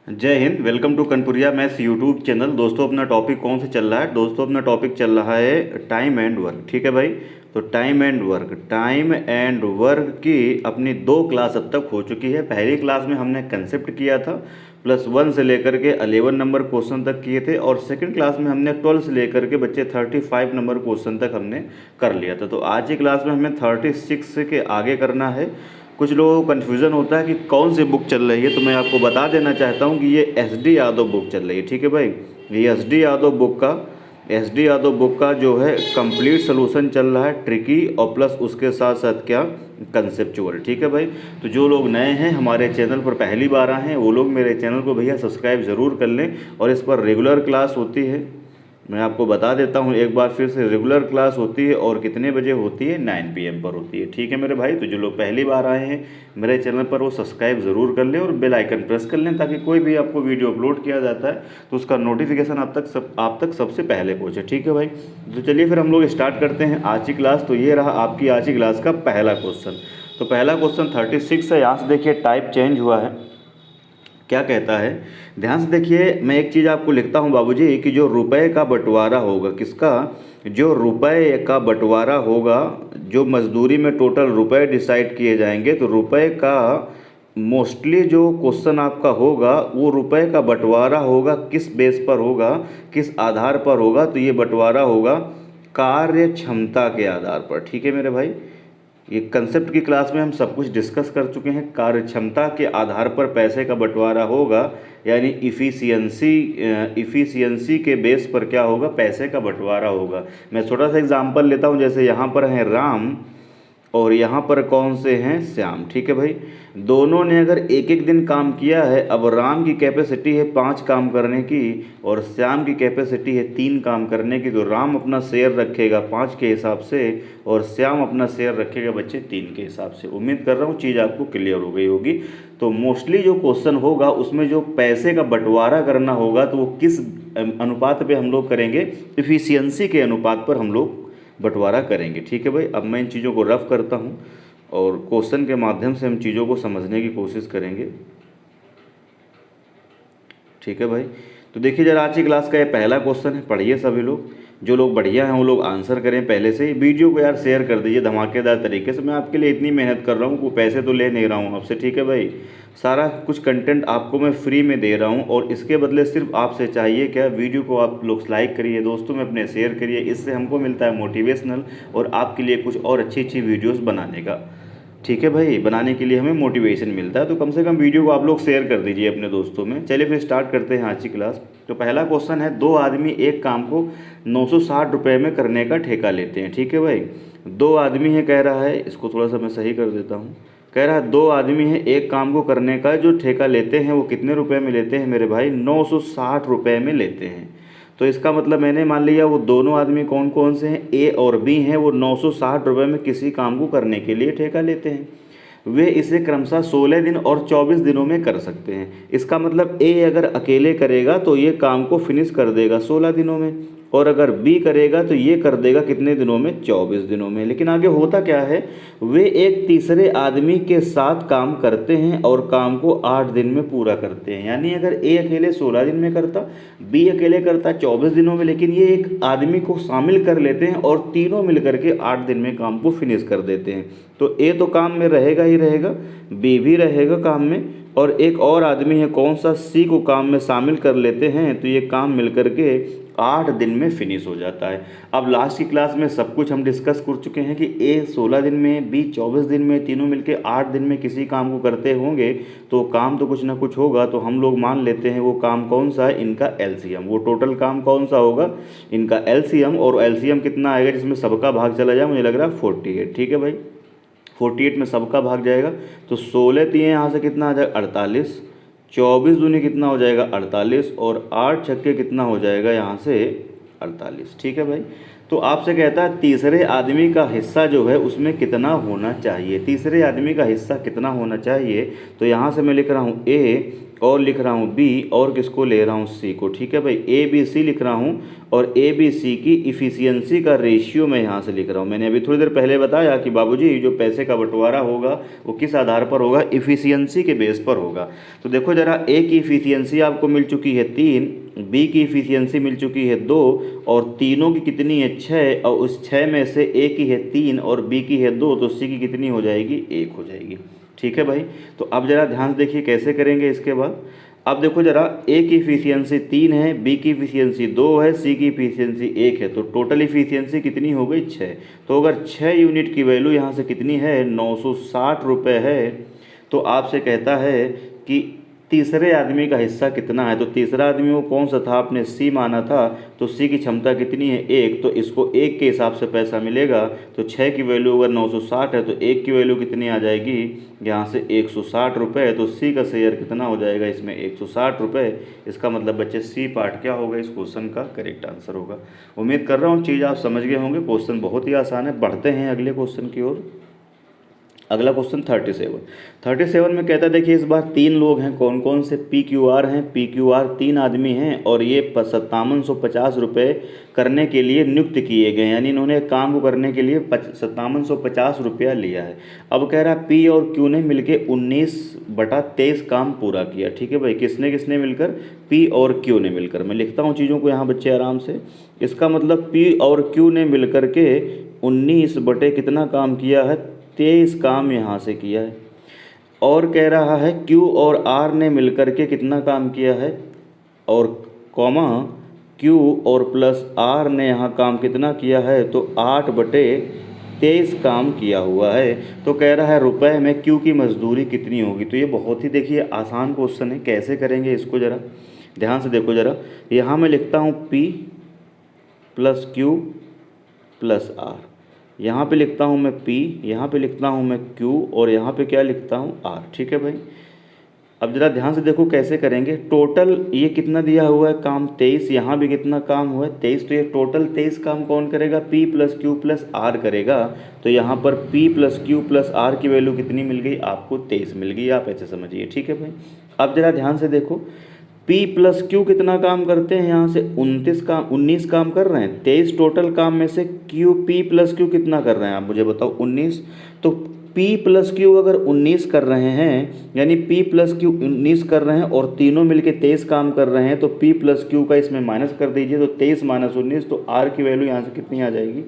जय हिंद। Welcome to Kanpuriya maths YouTube channel. दोस्तों अपना टॉपिक कौन सा चल रहा है? दोस्तों अपना टॉपिक चल रहा है टाइम एंड वर्क। ठीक है भाई। तो टाइम एंड वर्क की अपनी 2 क्लास अब तक हो चुकी है। पहली क्लास में हमने कंसेप्ट किया था, +1 से लेकर के 11 नंबर क्वेश्चन तक किए थे, और सेकंड क्लास में हमने 12 से लेकर के बच्चे 35 नंबर क्वेश्चन तक हमने कर लिया था। तो आज की क्लास में हमें 36 के आगे करना है। कुछ लोगों को कन्फ्यूज़न होता है कि कौन सी बुक चल रही है, तो मैं आपको बता देना चाहता हूँ कि ये SD यादव बुक चल रही है। ठीक है भाई। ये SD यादव बुक का जो है कंप्लीट सोल्यूशन चल रहा है, ट्रिकी और प्लस उसके साथ साथ क्या, कंसेप्चुअल। ठीक है भाई। तो जो लोग नए हैं हमारे चैनल पर पहली बार आए हैं वो लोग मेरे चैनल को भैया सब्सक्राइब ज़रूर कर लें। और इस पर रेगुलर क्लास होती है, मैं आपको बता देता हूँ एक बार फिर से, रेगुलर क्लास होती है और कितने बजे होती है? 9 PM पर होती है। ठीक है मेरे भाई। तो जो लोग पहली बार आए हैं मेरे चैनल पर वो सब्सक्राइब ज़रूर कर लें और बेल आइकन प्रेस कर लें, ताकि कोई भी आपको वीडियो अपलोड किया जाता है तो उसका नोटिफिकेशन आप तक सबसे पहले पहुँचे। ठीक है भाई। तो चलिए फिर हम लोग स्टार्ट करते हैं आज की क्लास। तो ये रहा आपकी आज की क्लास का पहला क्वेश्चन। तो पहला क्वेश्चन 36 है। यहाँ से देखिए टाइप चेंज हुआ है। क्या कहता है, ध्यान से देखिए। मैं एक चीज़ आपको लिखता हूँ बाबूजी कि जो रुपए का बंटवारा होगा, किसका? जो रुपए का बंटवारा होगा, जो मजदूरी में टोटल रुपए डिसाइड किए जाएंगे, तो रुपए का मोस्टली जो क्वेश्चन आपका होगा वो रुपए का बंटवारा होगा किस बेस पर होगा, किस आधार पर होगा? तो ये बंटवारा होगा कार्य क्षमता के आधार पर। ठीक है मेरे भाई। ये कंसेप्ट की क्लास में हम सब कुछ डिस्कस कर चुके हैं। कार्य क्षमता के आधार पर पैसे का बंटवारा होगा, यानी इफ़िशियंसी के बेस पर क्या होगा? पैसे का बंटवारा होगा। मैं छोटा सा एग्जांपल लेता हूँ। जैसे यहाँ पर हैं राम और यहाँ पर कौन से हैं? श्याम। ठीक है भाई। दोनों ने अगर एक एक दिन काम किया है, अब राम की कैपेसिटी है 5 काम करने की और श्याम की कैपेसिटी है 3 काम करने की, तो राम अपना शेयर रखेगा 5 के हिसाब से और श्याम अपना शेयर रखेगा बच्चे 3 के हिसाब से। उम्मीद कर रहा हूँ चीज़ आपको क्लियर हो गई होगी। तो मोस्टली जो क्वेश्चन होगा उसमें जो पैसे का बंटवारा करना होगा तो वो किस अनुपात पे हम लोग करेंगे? इफ़िशियंसी के अनुपात पर हम लोग बंटवारा करेंगे। ठीक है भाई। अब मैं इन चीज़ों को रफ करता हूँ और क्वेश्चन के माध्यम से हम चीज़ों को समझने की कोशिश करेंगे। ठीक है भाई। तो देखिए जरा आज की क्लास का ये पहला क्वेश्चन है, पढ़िए सभी लोग। जो लोग बढ़िया हैं वो लोग आंसर करें पहले से ही। वीडियो को यार शेयर कर दीजिए धमाकेदार तरीके से। मैं आपके लिए इतनी मेहनत कर रहा हूँ, कोई पैसे तो ले नहीं रहा हूँ आपसे। ठीक है भाई। सारा कुछ कंटेंट आपको मैं फ्री में दे रहा हूँ और इसके बदले सिर्फ आपसे चाहिए क्या? वीडियो को आप लोग लाइक करिए, दोस्तों में अपने शेयर करिए। इससे हमको मिलता है मोटिवेशनल और आपके लिए कुछ और अच्छी अच्छी वीडियोज़ बनाने का। ठीक है भाई। बनाने के लिए हमें मोटिवेशन मिलता है, तो कम से कम वीडियो को आप लोग शेयर कर दीजिए अपने दोस्तों में। चलिए फिर स्टार्ट करते हैं आज की क्लास। तो पहला क्वेश्चन है, 2 आदमी एक काम को 960 रुपये में करने का ठेका लेते हैं। ठीक है भाई। 2 आदमी है कह रहा है, इसको थोड़ा सा मैं सही कर देता हूँ। कह रहा है 2 आदमी है एक काम को करने का जो ठेका लेते हैं वो कितने रुपए में लेते हैं मेरे भाई? 960 रुपये में लेते हैं। तो इसका मतलब मैंने मान लिया वो दोनों आदमी कौन कौन से हैं, ए और बी हैं, वो 960 रुपये में किसी काम को करने के लिए ठेका लेते हैं। वे इसे क्रमशः 16 दिन और 24 दिनों में कर सकते हैं। इसका मतलब ए अगर अकेले करेगा तो ये काम को फिनिश कर देगा 16 दिनों में, और अगर बी करेगा तो ये कर देगा कितने दिनों में? 24 दिनों में। लेकिन आगे होता क्या है, वे एक तीसरे आदमी के साथ काम करते हैं और काम को 8 दिन में पूरा करते हैं। यानी अगर ए अकेले 16 दिन में करता, बी अकेले करता 24 दिनों में, लेकिन ये एक आदमी को शामिल कर लेते हैं और तीनों मिल करके 8 दिन में काम को फिनिश कर देते हैं। तो ए तो काम में रहेगा ही रहेगा, बी भी रहेगा काम में, और एक और आदमी है कौन सा? सी को काम में शामिल कर लेते हैं, तो ये काम मिल करके 8 दिन में फिनिश हो जाता है। अब लास्ट की क्लास में सब कुछ हम डिस्कस कर चुके हैं कि ए 16 दिन में, बी 24 दिन में, तीनों मिलके 8 दिन में किसी काम को करते होंगे, तो काम तो कुछ ना कुछ होगा। तो हम लोग मान लेते हैं वो काम कौन सा है? इनका एलसीएम। वो टोटल काम कौन सा होगा? इनका एलसीएम। और एलसीएम कितना आएगा जिसमें सबका भाग चला जाए? मुझे लग रहा है 48। ठीक है भाई। 48 में सबका भाग जाएगा तो 16 दिए यहाँ से कितना आ जाएगा? 48। 24 दूनी कितना हो जाएगा? 48। और 8 छक्के कितना हो जाएगा यहाँ से? 48। ठीक है भाई। तो आपसे कहता है तीसरे आदमी का हिस्सा जो है उसमें कितना होना चाहिए, तीसरे आदमी का हिस्सा कितना होना चाहिए। तो यहाँ से मैं लिख रहा हूँ ए और लिख रहा हूँ बी और किसको ले रहा हूँ सी को। ठीक है भाई, ए बी सी लिख रहा हूँ और ए बी सी की इफ़िशियंसी का रेशियो मैं यहाँ से लिख रहा हूँ। मैंने अभी थोड़ी देर पहले बताया कि बाबूजी जो पैसे का बंटवारा होगा वो किस आधार पर होगा, इफ़िशियंसी के बेस पर होगा। तो देखो ज़रा, ए की इफ़िशियंसी आपको मिल चुकी है 3, बी की इफ़िशियंसी मिल चुकी है 2 और तीनों की कितनी है 6, और उस 6 में से ए की है 3 और बी की है 2, तो सी की कितनी हो जाएगी, 1 हो जाएगी। ठीक है भाई, तो अब ज़रा ध्यान से देखिए कैसे करेंगे इसके बाद। अब देखो ज़रा, ए की इफ़िशियंसी 3 है, बी की इफ़िशियंसी 2 है, सी की इफ़िशियंसी 1 है, तो टोटल इफ़िशियंसी कितनी हो गई 6। तो अगर 6 यूनिट की वैल्यू यहाँ से कितनी है, 960 रुपये है, तो आपसे कहता है कि तीसरे आदमी का हिस्सा कितना है। तो तीसरा आदमी वो कौन सा था, आपने सी माना था, तो सी की क्षमता कितनी है 1, तो इसको 1 के हिसाब से पैसा मिलेगा। तो 6 की वैल्यू अगर 960 है तो 1 की वैल्यू कितनी आ जाएगी, यहाँ से 160 रुपये। तो सी का शेयर कितना हो जाएगा इसमें, 160 रुपये। इसका मतलब बच्चे सी पार्ट क्या होगा, इस क्वेश्चन का करेक्ट आंसर होगा। उम्मीद कर रहा हूँ चीज़ आप समझ गए होंगे। क्वेश्चन बहुत ही आसान है। बढ़ते हैं अगले क्वेश्चन की ओर। अगला क्वेश्चन 37 में कहता है, देखिए इस बार 3 लोग हैं। कौन कौन से, पी क्यू आर हैं। पी क्यू आर 3 आदमी हैं और ये 5750 रुपये करने के लिए नियुक्त किए गए, यानी इन्होंने काम को करने के लिए 5750 रुपया लिया है। अब कह रहा है पी और क्यू ने मिलकर 19/23 काम पूरा किया। ठीक है भाई, किसने किसने मिलकर, पी और क्यू ने मिलकर। मैं लिखता हूँ चीज़ों को यहाँ बच्चे आराम से। इसका मतलब पी और क्यू ने मिलकर के 19 बटे कितना काम किया है, 23 काम यहाँ से किया है। और कह रहा है Q और R ने मिलकर के कितना काम किया है, और कॉमा Q और प्लस R ने यहाँ काम कितना किया है, तो 8/23 काम किया हुआ है। तो कह रहा है रुपए में Q की मजदूरी कितनी होगी। तो ये बहुत ही देखिए आसान क्वेश्चन है। कैसे करेंगे इसको, ज़रा ध्यान से देखो। ज़रा यहाँ मैं लिखता हूँ P plus Q plus R, यहाँ पे लिखता हूँ मैं P, यहाँ पे लिखता हूँ मैं Q और यहाँ पे क्या लिखता हूँ R। ठीक है भाई, अब ज़रा ध्यान से देखो कैसे करेंगे। टोटल ये कितना दिया हुआ है काम, 23, यहाँ भी कितना काम हुआ है 23, तो ये टोटल 23 काम कौन करेगा, P plus Q plus R करेगा। तो यहाँ पर P plus Q plus R की वैल्यू कितनी मिल गई आपको, 23 मिल गई। आप ऐसे समझिए। ठीक है भाई, अब ज़रा ध्यान से देखो, P प्लस Q कितना काम करते हैं, यहाँ से 19 काम कर रहे हैं। 23 टोटल काम में से P प्लस Q कितना कर रहे हैं, आप मुझे बताओ, 19। तो P प्लस Q अगर 19 कर रहे हैं, यानी P प्लस Q 19 कर रहे हैं और तीनों मिलके 23 काम कर रहे हैं, तो P प्लस Q का इसमें माइनस कर दीजिए, तो 23 माइनस 19, तो R की वैल्यू यहाँ से कितनी आ जाएगी,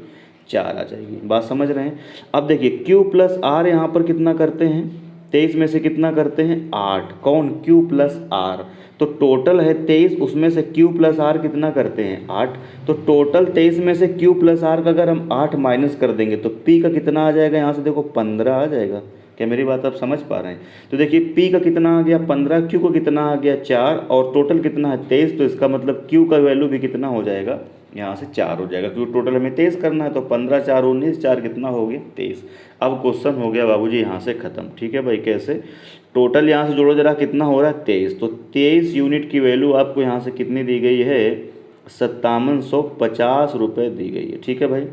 4 आ जाएगी। बात समझ रहे हैं। अब देखिए Q प्लस R यहाँ पर कितना करते हैं, 23 में से कितना करते हैं, 8। कौन, Q प्लस R। तो टोटल है 23, उसमें से Q प्लस R कितना करते हैं, 8। तो टोटल 23 में से Q प्लस R का अगर हम 8 माइनस कर देंगे तो P का कितना आ जाएगा, यहाँ से देखो 15 आ जाएगा। क्या मेरी बात आप समझ पा रहे हैं। तो देखिए P का कितना आ गया 15, Q का कितना आ गया 4 और टोटल कितना है 23। तो इसका मतलब Q का वैल्यू भी कितना हो जाएगा, यहाँ से 4 हो जाएगा, क्योंकि टोटल हमें 23 करना है। तो 15 4 19, 4 कितना हो गया 23। अब क्वेश्चन हो गया बाबूजी यहाँ से ख़त्म। ठीक है भाई, कैसे, टोटल यहाँ से जोड़ो जरा, कितना हो रहा है 23। तो 23 यूनिट की वैल्यू आपको यहाँ से कितनी दी गई है, 5750 रुपये दी गई है। ठीक है भाई,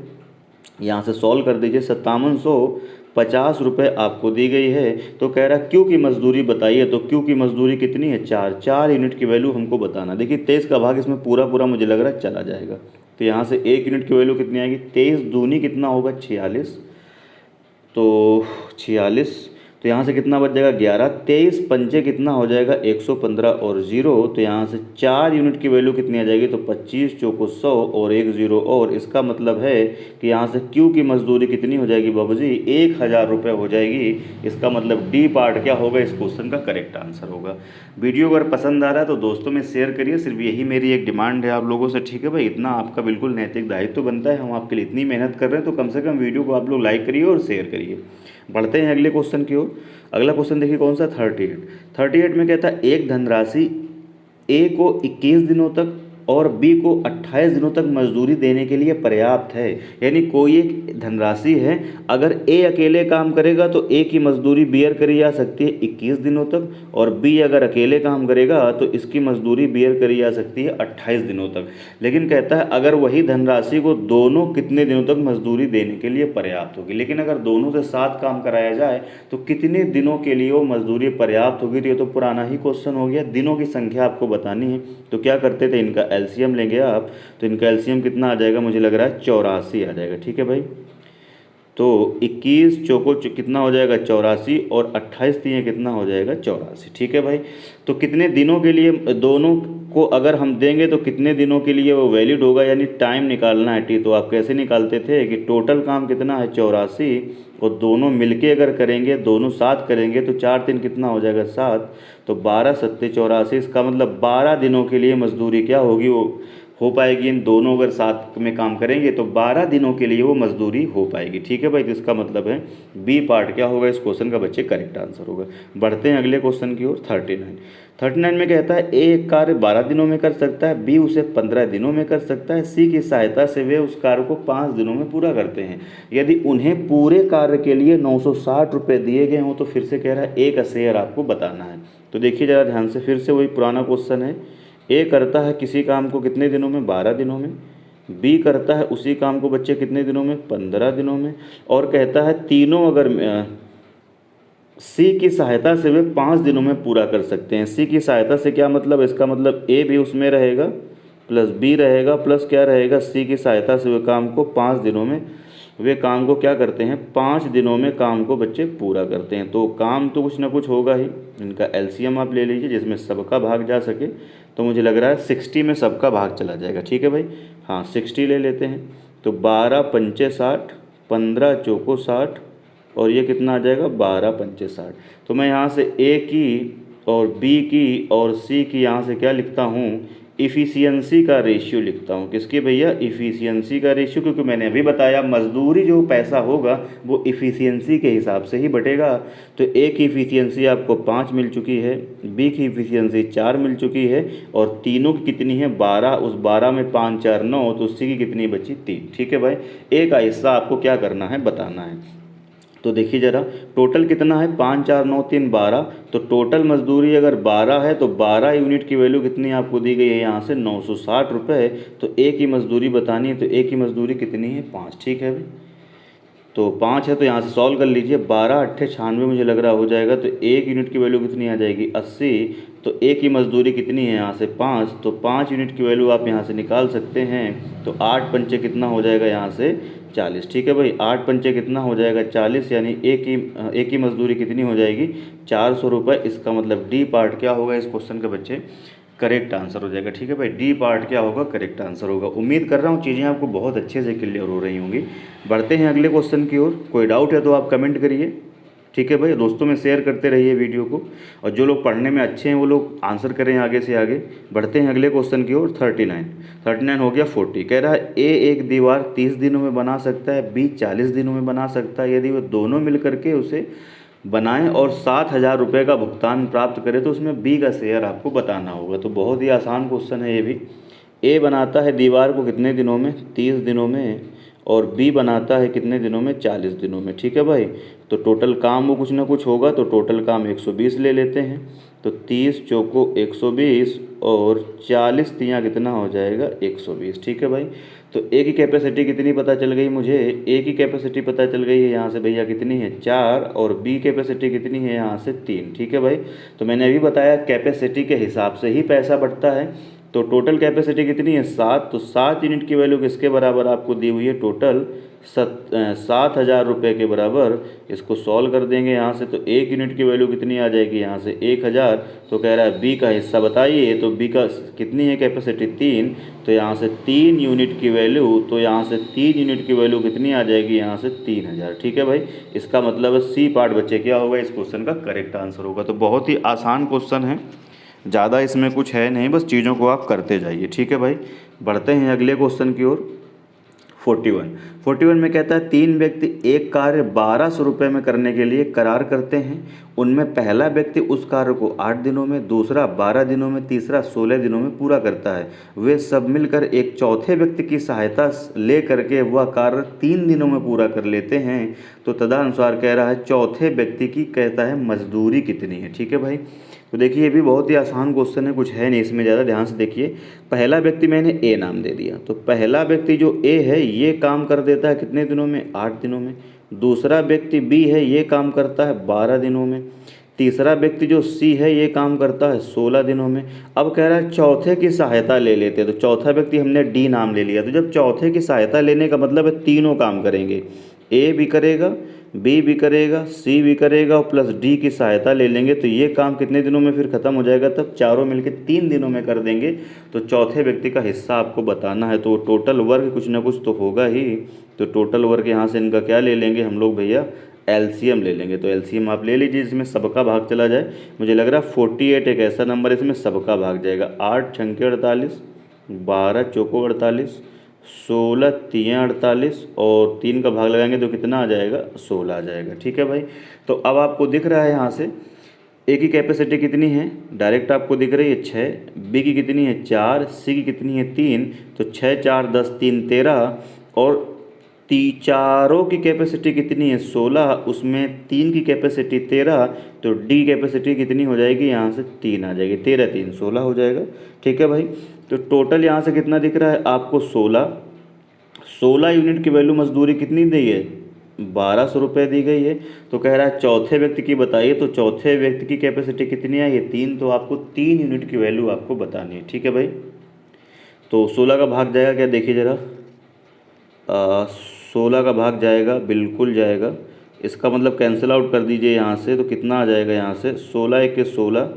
यहाँ से सॉल्व कर दीजिए, 5750 रुपये आपको दी गई है। तो कह रहा है Q की मजदूरी बताइए। तो Q की मजदूरी कितनी है, 4 यूनिट की वैल्यू हमको बताना। देखिए 23 का भाग इसमें पूरा पूरा मुझे लग रहा है चला जाएगा। तो यहाँ से 1 यूनिट की वैल्यू कितनी आएगी, 23 दूनी कितना होगा 46, तो 46। तो यहाँ से कितना बच जाएगा 11, 23 पंजे कितना हो जाएगा 115 और 0। तो यहाँ से 4 यूनिट की वैल्यू कितनी आ जाएगी, तो 25 चौको 100 और 1 0 और। इसका मतलब है कि यहाँ से Q की मजदूरी कितनी हो जाएगी बाबूजी, 1000 रुपये हो जाएगी। इसका मतलब डी पार्ट क्या होगा, इस क्वेश्चन का करेक्ट आंसर होगा। वीडियो अगर पसंद आ रहा है तो दोस्तों में शेयर करिए, सिर्फ यही मेरी एक डिमांड है आप लोगों से। ठीक है भाई, इतना आपका बिल्कुल नैतिक दायित्व तो बनता है, हम आपके लिए इतनी मेहनत कर रहे हैं, तो कम से कम वीडियो को आप लोग लाइक करिए और शेयर करिए। बढ़ते हैं अगले क्वेश्चन की ओर। अगला क्वेश्चन देखिए कौन सा, 38 में कहता है एक धनराशि ए को 21 दिनों तक और बी को 28 दिनों तक मजदूरी देने के लिए पर्याप्त है। यानी कोई एक धनराशि है, अगर ए अकेले काम करेगा तो ए की मजदूरी बियर करी जा सकती है 21 दिनों तक, और बी अगर अकेले काम करेगा तो इसकी मजदूरी बियर करी जा सकती है 28 दिनों तक। लेकिन कहता है अगर वही धनराशि को दोनों कितने दिनों तक मजदूरी देने के लिए पर्याप्त होगी। लेकिन अगर दोनों से साथ काम कराया जाए तो कितने दिनों के लिए वो मजदूरी पर्याप्त होगी। तो ये तो पुराना ही क्वेश्चन हो गया, दिनों की संख्या आपको बतानी है। तो क्या करते थे, इनका एलसीएम लेंगे आप, तो इनका एलसीएम कितना आ जाएगा, मुझे लग रहा है 84 आ जाएगा। ठीक है भाई, तो 21 चौको कितना हो जाएगा 84, और 28 तीन कितना हो जाएगा 84। ठीक है भाई, तो कितने दिनों के लिए दोनों को अगर हम देंगे तो कितने दिनों के लिए वो वैलिड होगा, यानी टाइम निकालना है टी। तो आप कैसे निकालते थे कि टोटल काम कितना है 84, और दोनों मिलके अगर करेंगे, दोनों साथ करेंगे तो 4 दिन कितना हो जाएगा 7, तो 12 सत्ते 84। इसका मतलब 12 दिनों के लिए मजदूरी क्या होगी, वो हो पाएगी। इन दोनों अगर साथ में काम करेंगे तो 12 दिनों के लिए वो मजदूरी हो पाएगी। ठीक है भाई, तो इसका मतलब है बी पार्ट क्या होगा इस क्वेश्चन का बच्चे, करेक्ट आंसर होगा। बढ़ते हैं अगले क्वेश्चन की ओर। 39 में कहता है ए एक कार्य 12 दिनों में कर सकता है, बी उसे 15 दिनों में कर सकता है, सी की सहायता से वे उस कार्य को 5 दिनों में पूरा करते हैं। यदि उन्हें पूरे कार्य के लिए 960 रुपये दिए गए हों तो फिर से कह रहा है ए का शेयर आपको बताना है। तो देखिए ज़रा ध्यान से, फिर से वही पुराना क्वेश्चन है। ए करता है किसी काम को कितने दिनों में, 12 दिनों में। बी करता है उसी काम को बच्चे कितने दिनों में, 15 दिनों में। और कहता है तीनों अगर सी की सहायता से वे 5 दिनों में पूरा कर सकते हैं। सी की सहायता से क्या मतलब, इसका मतलब ए भी उसमें रहेगा प्लस बी रहेगा प्लस क्या रहेगा, सी की सहायता से वे काम को 5 दिनों में, वे काम को क्या करते हैं 5 दिनों में काम को बच्चे पूरा करते हैं। तो काम तो कुछ ना कुछ होगा ही। इनका एलसीएम आप ले लीजिए जिसमें सबका भाग जा सके। तो मुझे लग रहा है 60 में सबका भाग चला जाएगा। ठीक है भाई, हाँ 60 ले लेते हैं। तो 12 पंचे 60, 15 चौको 60, और ये कितना आ जाएगा 12 पंचे 60। तो मैं यहाँ से ए की और बी की और सी की यहाँ से क्या लिखता हूँ, इफ़िशियंसी का रेशियो लिखता हूँ। किसकी भैया, इफ़िशियंसी का रेशियो, क्योंकि मैंने अभी बताया मजदूरी जो पैसा होगा वो इफ़िशियंसी के हिसाब से ही बटेगा। तो ए की इफ़िशियंसी आपको 5 मिल चुकी है, बी की इफ़िशियंसी 4 मिल चुकी है, और तीनों की कितनी है 12, उस 12 में 5 4 9, तो उसी की कितनी बची 3। ठीक है भाई, ए का हिस्सा आपको क्या करना है बताना है। तो देखिए ज़रा टोटल कितना है, 5 4 9 3 12। तो टोटल मजदूरी अगर 12 है तो 12 यूनिट की वैल्यू कितनी आपको दी गई है यहाँ से 960 रुपये। तो ए की मजदूरी बतानी है, तो ए की मजदूरी कितनी है 5। ठीक है भाई, तो 5 है तो यहाँ से सॉल्व कर लीजिए। 12 8 96 मुझे लग रहा हो जाएगा। तो एक यूनिट की वैल्यू कितनी आ जाएगी 80। तो ए की मजदूरी कितनी है यहाँ से 5, तो 5 यूनिट की वैल्यू आप यहाँ से निकाल सकते हैं। तो 8 पंचे कितना हो जाएगा यहाँ से 40। ठीक है भाई, 8 पंचे कितना हो जाएगा 40, यानी ए की मजदूरी कितनी हो जाएगी 400 रुपये। इसका मतलब डी पार्ट क्या होगा इस क्वेश्चन के बच्चे, करेक्ट आंसर हो जाएगा। ठीक है भाई, डी पार्ट क्या होगा, करेक्ट आंसर होगा। उम्मीद कर रहा हूँ चीज़ें आपको बहुत अच्छे से क्लियर हो रही होंगी। बढ़ते हैं अगले क्वेश्चन की ओर। कोई डाउट है तो आप कमेंट करिए। ठीक है भाई, दोस्तों में शेयर करते रहिए वीडियो को, और जो लोग पढ़ने में अच्छे हैं वो लोग आंसर करें आगे से आगे। बढ़ते हैं अगले क्वेश्चन की ओर। 39 हो गया 40। कह रहा है ए एक दीवार 30 दिनों में बना सकता है, बी 40 दिनों में बना सकता है। यदि वो दोनों मिल करके उसे बनाएं और 7,000 रुपये का भुगतान प्राप्त करें तो उसमें बी का शेयर आपको बताना होगा। तो बहुत ही आसान क्वेश्चन है ये भी। ए बनाता है दीवार को कितने दिनों में, 30 दिनों में, और बी बनाता है कितने दिनों में, 40 दिनों में। ठीक है भाई, तो टोटल काम वो कुछ ना कुछ होगा, तो टोटल काम 120 ले लेते हैं। तो 30 चौको 120, और 40 तियाँ कितना हो जाएगा 120। ठीक है भाई, तो ए की कैपेसिटी कितनी पता चल गई मुझे, ए की कैपेसिटी पता चल गई है यहाँ से भैया कितनी है 4, और बी कैपेसिटी कितनी है यहाँ से 3। ठीक है भाई, तो मैंने अभी बताया कैपेसिटी के हिसाब से ही पैसा बढ़ता है। तो टोटल कैपेसिटी कितनी है 7, तो 7 यूनिट की वैल्यू किसके बराबर आपको दी हुई है टोटल 7,000 रुपये के बराबर। इसको सॉल्व कर देंगे यहाँ से, तो 1 यूनिट की वैल्यू कितनी आ जाएगी यहाँ से 1,000। तो कह रहा है बी का हिस्सा बताइए, तो बी का कितनी है कैपेसिटी 3, तो यहाँ से 3 यूनिट की वैल्यू, तो यहाँ से 3 यूनिट की वैल्यू कितनी आ जाएगी यहाँ से 3,000। ठीक है भाई, इसका मतलब सी पार्ट बच्चे क्या होगा इस क्वेश्चन का करेक्ट आंसर होगा। तो बहुत ही आसान क्वेश्चन है, ज़्यादा इसमें कुछ है नहीं, बस चीज़ों को आप करते जाइए। ठीक है भाई, बढ़ते हैं अगले क्वेश्चन की ओर। 41 में कहता है 3 व्यक्ति एक कार्य 1200 रुपये में करने के लिए करार करते हैं। उनमें पहला व्यक्ति उस कार्य को 8 दिनों में, दूसरा 12 दिनों में, तीसरा 16 दिनों में पूरा करता है। वे सब मिलकर एक चौथे व्यक्ति की सहायता ले करके वह कार्य 3 दिनों में पूरा कर लेते हैं। तो तदनुसार कह रहा है चौथे व्यक्ति की कहता है मजदूरी कितनी है। ठीक है भाई, तो देखिए ये भी बहुत ही आसान क्वेश्चन है, कुछ है नहीं इसमें ज़्यादा, ध्यान से देखिए। पहला व्यक्ति मैंने ए नाम दे दिया, तो पहला व्यक्ति जो ए है ये काम कर देता है कितने दिनों में, 8 दिनों में। दूसरा व्यक्ति बी है ये काम करता है 12 दिनों में। तीसरा व्यक्ति जो सी है ये काम करता है 16 दिनों में। अब कह रहा है चौथे की सहायता ले लेते हैं, तो चौथा व्यक्ति हमने डी नाम ले लिया। तो जब चौथे की सहायता लेने का मतलब है तीनों काम करेंगे, ए भी करेगा, बी भी करेगा, सी भी करेगा और प्लस डी की सहायता ले लेंगे, तो ये काम कितने दिनों में फिर ख़त्म हो जाएगा, तब चारों मिलके 3 दिनों में कर देंगे। तो चौथे व्यक्ति का हिस्सा आपको बताना है, तो टोटल वर्क कुछ ना कुछ तो होगा ही। तो टोटल वर्क यहाँ से इनका क्या ले लेंगे हम लोग भैया, एलसीएम ले लेंगे। तो एलसीएम आप ले लीजिए, इसमें सबका भाग चला जाए। मुझे लग रहा है 48 एक ऐसा नंबर है इसमें सबका भाग जाएगा। 8 छंके 48, 12 चौको 48, 16 तियाँ 48 और 3 का भाग लगाएंगे तो कितना आ जाएगा, 16 आ जाएगा। ठीक है भाई, तो अब आपको दिख रहा है यहाँ से ए की कैपेसिटी कितनी है, डायरेक्ट आपको दिख रही है 6, बी की कितनी है 4, सी की कितनी है 3, तो 6 4 10 3 13 और चारों की कैपेसिटी कितनी है 16, उसमें 3 की कैपेसिटी 13, तो डी कैपेसिटी कितनी हो जाएगी, यहाँ से 3 आ जाएगी, 13 3 16 हो जाएगा। ठीक है भाई, तो टोटल यहाँ से कितना दिख रहा है आपको 16 यूनिट की वैल्यू मजदूरी कितनी दी है, 1200 रुपये दी गई है। तो कह रहा है चौथे व्यक्ति की बताइए, तो चौथे व्यक्ति की कैपेसिटी कितनी है, ये 3, तो आपको 3 यूनिट की वैल्यू आपको बतानी है। ठीक है भाई, तो 16 का भाग जाएगा क्या, देखिए ज़रा, 16 का भाग जाएगा, बिल्कुल जाएगा। इसका मतलब कैंसिल आउट कर दीजिए यहाँ से, तो कितना आ जाएगा यहाँ से, 16 1 के 16,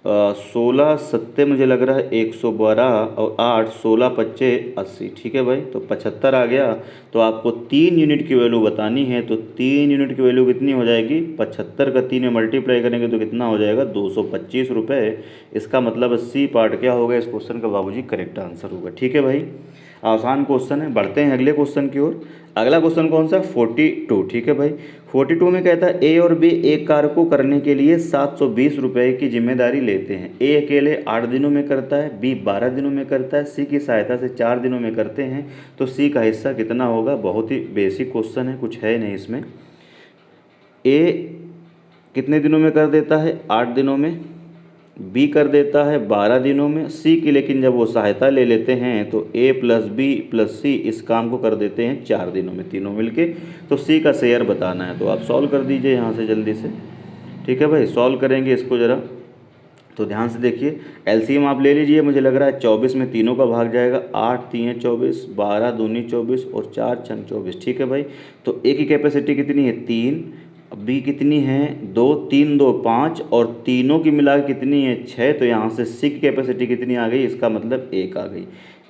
16 सत्ते मुझे लग रहा है 112 और 8 16 पच्चे 80। ठीक है भाई, तो 75 आ गया। तो आपको 3 यूनिट की वैल्यू बतानी है, तो 3 यूनिट की वैल्यू कितनी हो जाएगी, 75 का 3 में मल्टीप्लाई करेंगे तो कितना हो जाएगा, 225 रुपये। इसका मतलब सी पार्ट क्या होगा इस क्वेश्चन का बाबूजी, करेक्ट आंसर होगा। ठीक है भाई, आसान क्वेश्चन है। बढ़ते हैं अगले क्वेश्चन की ओर। अगला क्वेश्चन कौन सा, 42। ठीक है भाई, 42 में कहता है ए और बी एक कार्य को करने के लिए 720 रुपये की जिम्मेदारी लेते हैं। ए अकेले 8 दिनों में करता है, बी 12 दिनों में करता है, सी की सहायता से 4 दिनों में करते हैं। तो सी का हिस्सा कितना होगा, बहुत ही बेसिक क्वेश्चन है, कुछ है नहीं इसमें। ए कितने दिनों में कर देता है, 8 दिनों में, बी कर देता है 12 दिनों में, सी की लेकिन जब वो सहायता ले लेते हैं तो ए प्लस बी प्लस सी इस काम को कर देते हैं 4 दिनों में, तीनों मिलके। तो सी का शेयर बताना है, तो आप सॉल्व कर दीजिए यहाँ से जल्दी से। ठीक है भाई, सॉल्व करेंगे इसको ज़रा, तो ध्यान से देखिए। एलसीएम आप ले लीजिए, मुझे लग रहा है 24 में तीनों का भाग जाएगा, 8 3 24, 12 दूनी 24 और 4 6 24। ठीक है भाई, तो ए की कैपेसिटी कितनी है 3, बी कितनी है 2, 3 2 5 और तीनों की मिला कितनी है 6। तो यहाँ से सी की कैपेसिटी कितनी आ गई, इसका मतलब 1 आ गई।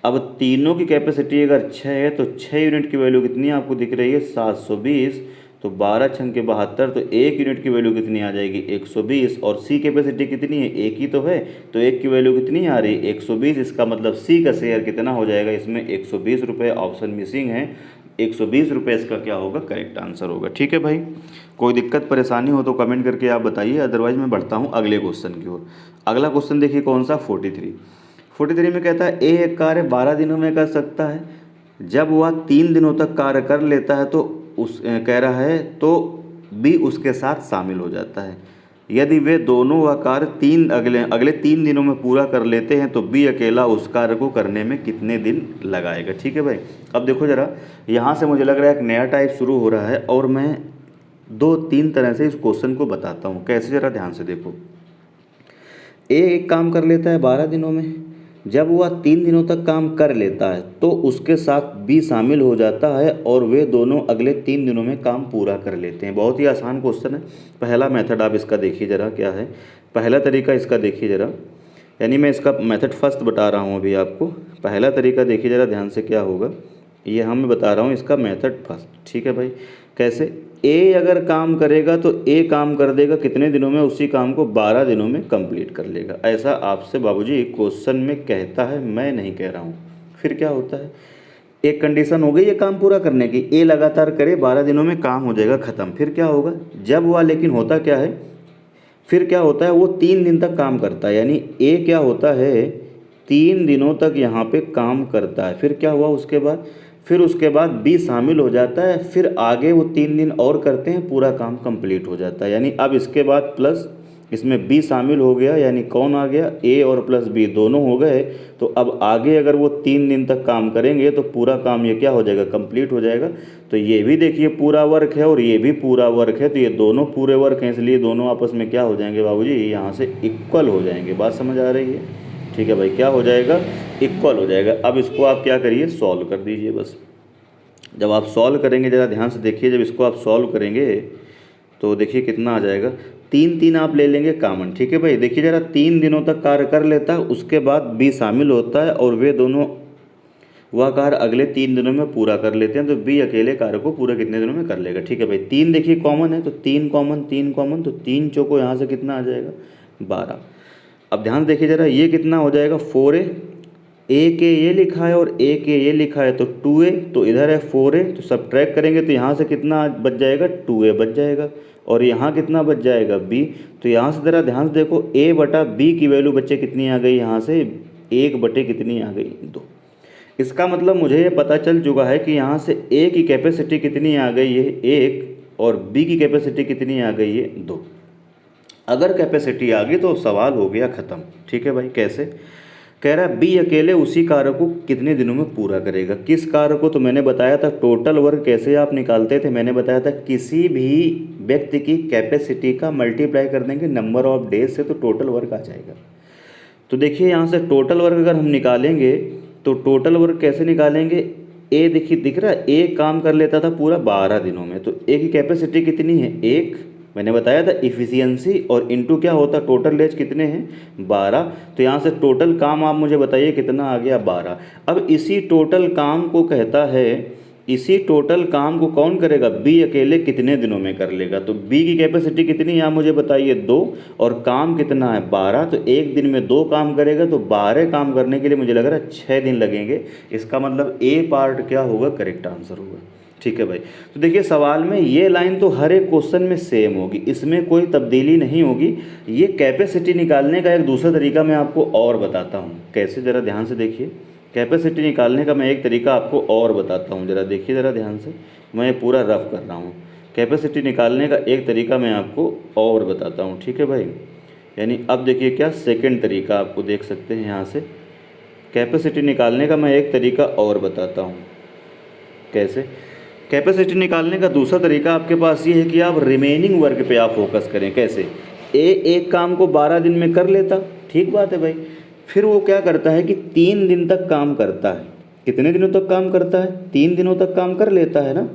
अब तीनों की कैपेसिटी अगर 6 है तो 6 यूनिट की वैल्यू कितनी आपको दिख रही है 720, तो 12 छंग के 72, तो 1 यूनिट की वैल्यू कितनी आ जाएगी 120। और सी कैपेसिटी कितनी है, 1 ही तो है, तो 1 की वैल्यू कितनी आ रही है 120। इसका मतलब सी का शेयर कितना हो जाएगा इसमें 120 रुपये, ऑप्शन मिसिंग है 120 रुपये, इसका क्या होगा, करेक्ट आंसर होगा। ठीक है भाई, कोई दिक्कत परेशानी हो तो कमेंट करके आप बताइए, अदरवाइज मैं बढ़ता हूँ अगले क्वेश्चन की ओर। अगला क्वेश्चन देखिए कौन सा, 43 में कहता है ए एक कार्य 12 दिनों में कर सकता है, जब वह 3 दिनों तक कार्य कर लेता है तो कह रहा है तो बी उसके साथ शामिल हो जाता है। यदि वे दोनों वह कार्य अगले 3 दिनों में पूरा कर लेते हैं तो बी अकेला उस कार्य को करने में कितने दिन लगाएगा। ठीक है भाई, अब देखो ज़रा, यहाँ से मुझे लग रहा है एक नया टाइप शुरू हो रहा है और मैं 2-3 तरह से इस क्वेश्चन को बताता हूँ कैसे, ज़रा ध्यान से देखो। ए एक काम कर लेता है 12 दिनों में, जब वह 3 दिनों तक काम कर लेता है तो उसके साथ बी शामिल हो जाता है और वे दोनों अगले 3 दिनों में काम पूरा कर लेते हैं। बहुत ही आसान क्वेश्चन है। पहला मेथड आप इसका देखिए ज़रा क्या है, पहला तरीका इसका देखिए ज़रा, यानी मैं इसका मेथड फर्स्ट बता रहा हूँ अभी आपको। पहला तरीका देखिए ज़रा ध्यान से क्या होगा, ये हम बता रहा हूँ इसका मेथड फर्स्ट। ठीक है भाई, कैसे, ए अगर काम करेगा तो ए काम कर देगा कितने दिनों में, उसी काम को 12 दिनों में कंप्लीट कर लेगा। ऐसा आपसे बाबूजी क्वेश्चन में कहता है, मैं नहीं कह रहा हूँ। फिर क्या होता है, एक कंडीशन हो गई ये काम पूरा करने की, ए लगातार करे 12 दिनों में काम हो जाएगा ख़त्म। फिर क्या होगा जब हुआ, लेकिन होता क्या है, फिर क्या होता है वो 3 दिन तक काम करता है, यानी ए क्या होता है 3 दिनों तक यहाँ पे काम करता है। फिर क्या हुआ उसके बाद, फिर उसके बाद बी शामिल हो जाता है, फिर आगे वो 3 दिन और करते हैं, पूरा काम कंप्लीट हो जाता है। यानी अब इसके बाद प्लस इसमें बी शामिल हो गया, यानी कौन आ गया, ए और प्लस बी दोनों हो गए। तो अब आगे अगर वो 3 दिन तक काम करेंगे तो पूरा काम ये क्या हो जाएगा, कंप्लीट हो जाएगा। तो ये भी देखिए पूरा वर्क है और ये भी पूरा वर्क है, तो ये दोनों पूरे वर्क हैं, इसलिए दोनों आपस में क्या हो जाएंगे बाबूजी, यहाँ से इक्वल हो जाएंगे। बात समझ आ रही है? ठीक है भाई, क्या हो जाएगा, इक्वल हो जाएगा। अब इसको आप क्या करिए, सॉल्व कर दीजिए बस। जब आप सॉल्व करेंगे, ज़रा ध्यान से देखिए, जब इसको आप सॉल्व करेंगे तो देखिए कितना आ जाएगा, 3 आप ले लेंगे कामन। ठीक है भाई, देखिए ज़रा 3 दिनों तक कार्य कर लेता है, उसके बाद बी शामिल होता है और वे दोनों वह कार्य अगले 3 दिनों में पूरा कर लेते हैं, तो बी अकेले कार्य को पूरा कितने दिनों में कर लेगा। ठीक है भाई, 3 देखिए कॉमन है, तो 3 कॉमन 3 कॉमन, तो 3 चौको यहाँ से कितना आ जाएगा 12। अब ध्यान देखिए ज़रा, ये कितना हो जाएगा 4a, ए के ये लिखा है और ए के ये लिखा है, तो 2a, तो इधर है 4a, तो सब्ट्रैक्ट करेंगे तो यहाँ से कितना बच जाएगा 2a बच जाएगा, और यहाँ कितना बच जाएगा b। तो यहाँ से ज़रा ध्यान से देखो, a बटा b की वैल्यू बच्चे कितनी आ गई, यहाँ से 1 बटे कितनी आ गई 2। इसका मतलब मुझे ये पता चल चुका है कि यहाँ से a की कैपेसिटी कितनी आ गई है 1, और b की कैपेसिटी कितनी आ गई है 2। अगर कैपेसिटी आ गई तो सवाल हो गया ख़त्म। ठीक है भाई, कैसे कह रहा है, बी अकेले उसी कार्य को कितने दिनों में पूरा करेगा। किस कार्य को, तो मैंने बताया था टोटल वर्क कैसे आप निकालते थे, मैंने बताया था किसी भी व्यक्ति की कैपेसिटी का मल्टीप्लाई कर देंगे नंबर ऑफ डेज से, तो टोटल वर्क आ जाएगा। तो देखिए यहाँ से टोटल वर्क अगर हम निकालेंगे तो टोटल वर्क कैसे निकालेंगे, ए देखिए दिख रहा है, ए काम कर लेता था पूरा 12 दिनों में, तो ए की कैपेसिटी कितनी है 1, मैंने बताया था इफ़िशियंसी, और इनटू क्या होता, टोटल डेज कितने हैं 12। तो यहाँ से टोटल काम आप मुझे बताइए कितना आ गया 12। अब इसी टोटल काम को कहता है, इसी टोटल काम को कौन करेगा, बी अकेले कितने दिनों में कर लेगा। तो बी की कैपेसिटी कितनी है आप मुझे बताइए 2, और काम कितना है 12, तो एक दिन में 2 काम करेगा, तो 12 काम करने के लिए मुझे लग रहा है 6 दिन लगेंगे। इसका मतलब ए पार्ट क्या होगा, करेक्ट आंसर होगा। ठीक है भाई, तो देखिए सवाल में ये लाइन तो हर एक क्वेश्चन में सेम होगी, इसमें कोई तब्दीली नहीं होगी। ये कैपेसिटी निकालने का एक दूसरा तरीका मैं आपको और बताता हूँ, कैसे ज़रा ध्यान से देखिए। कैपेसिटी निकालने का मैं एक तरीका आपको और बताता हूँ, ज़रा देखिए ज़रा ध्यान से, मैं पूरा रफ कर रहा हूँ। कैपेसिटी निकालने का एक तरीका मैं आपको और बताता हूँ। ठीक है भाई, यानी अब देखिए क्या सेकंड तरीका आपको देख सकते हैं यहाँ से, कैपेसिटी निकालने का मैं एक तरीका और बताता हूँ। कैसे कैपेसिटी निकालने का दूसरा तरीका आपके पास ये है कि आप रिमेनिंग वर्क पे आप फोकस करें। कैसे, एक काम को 12 दिन में कर लेता, ठीक बात है भाई, फिर वो क्या करता है कि 3 दिन तक काम करता है। कितने दिनों तक काम करता है, 3 दिनों तक काम कर लेता है ना।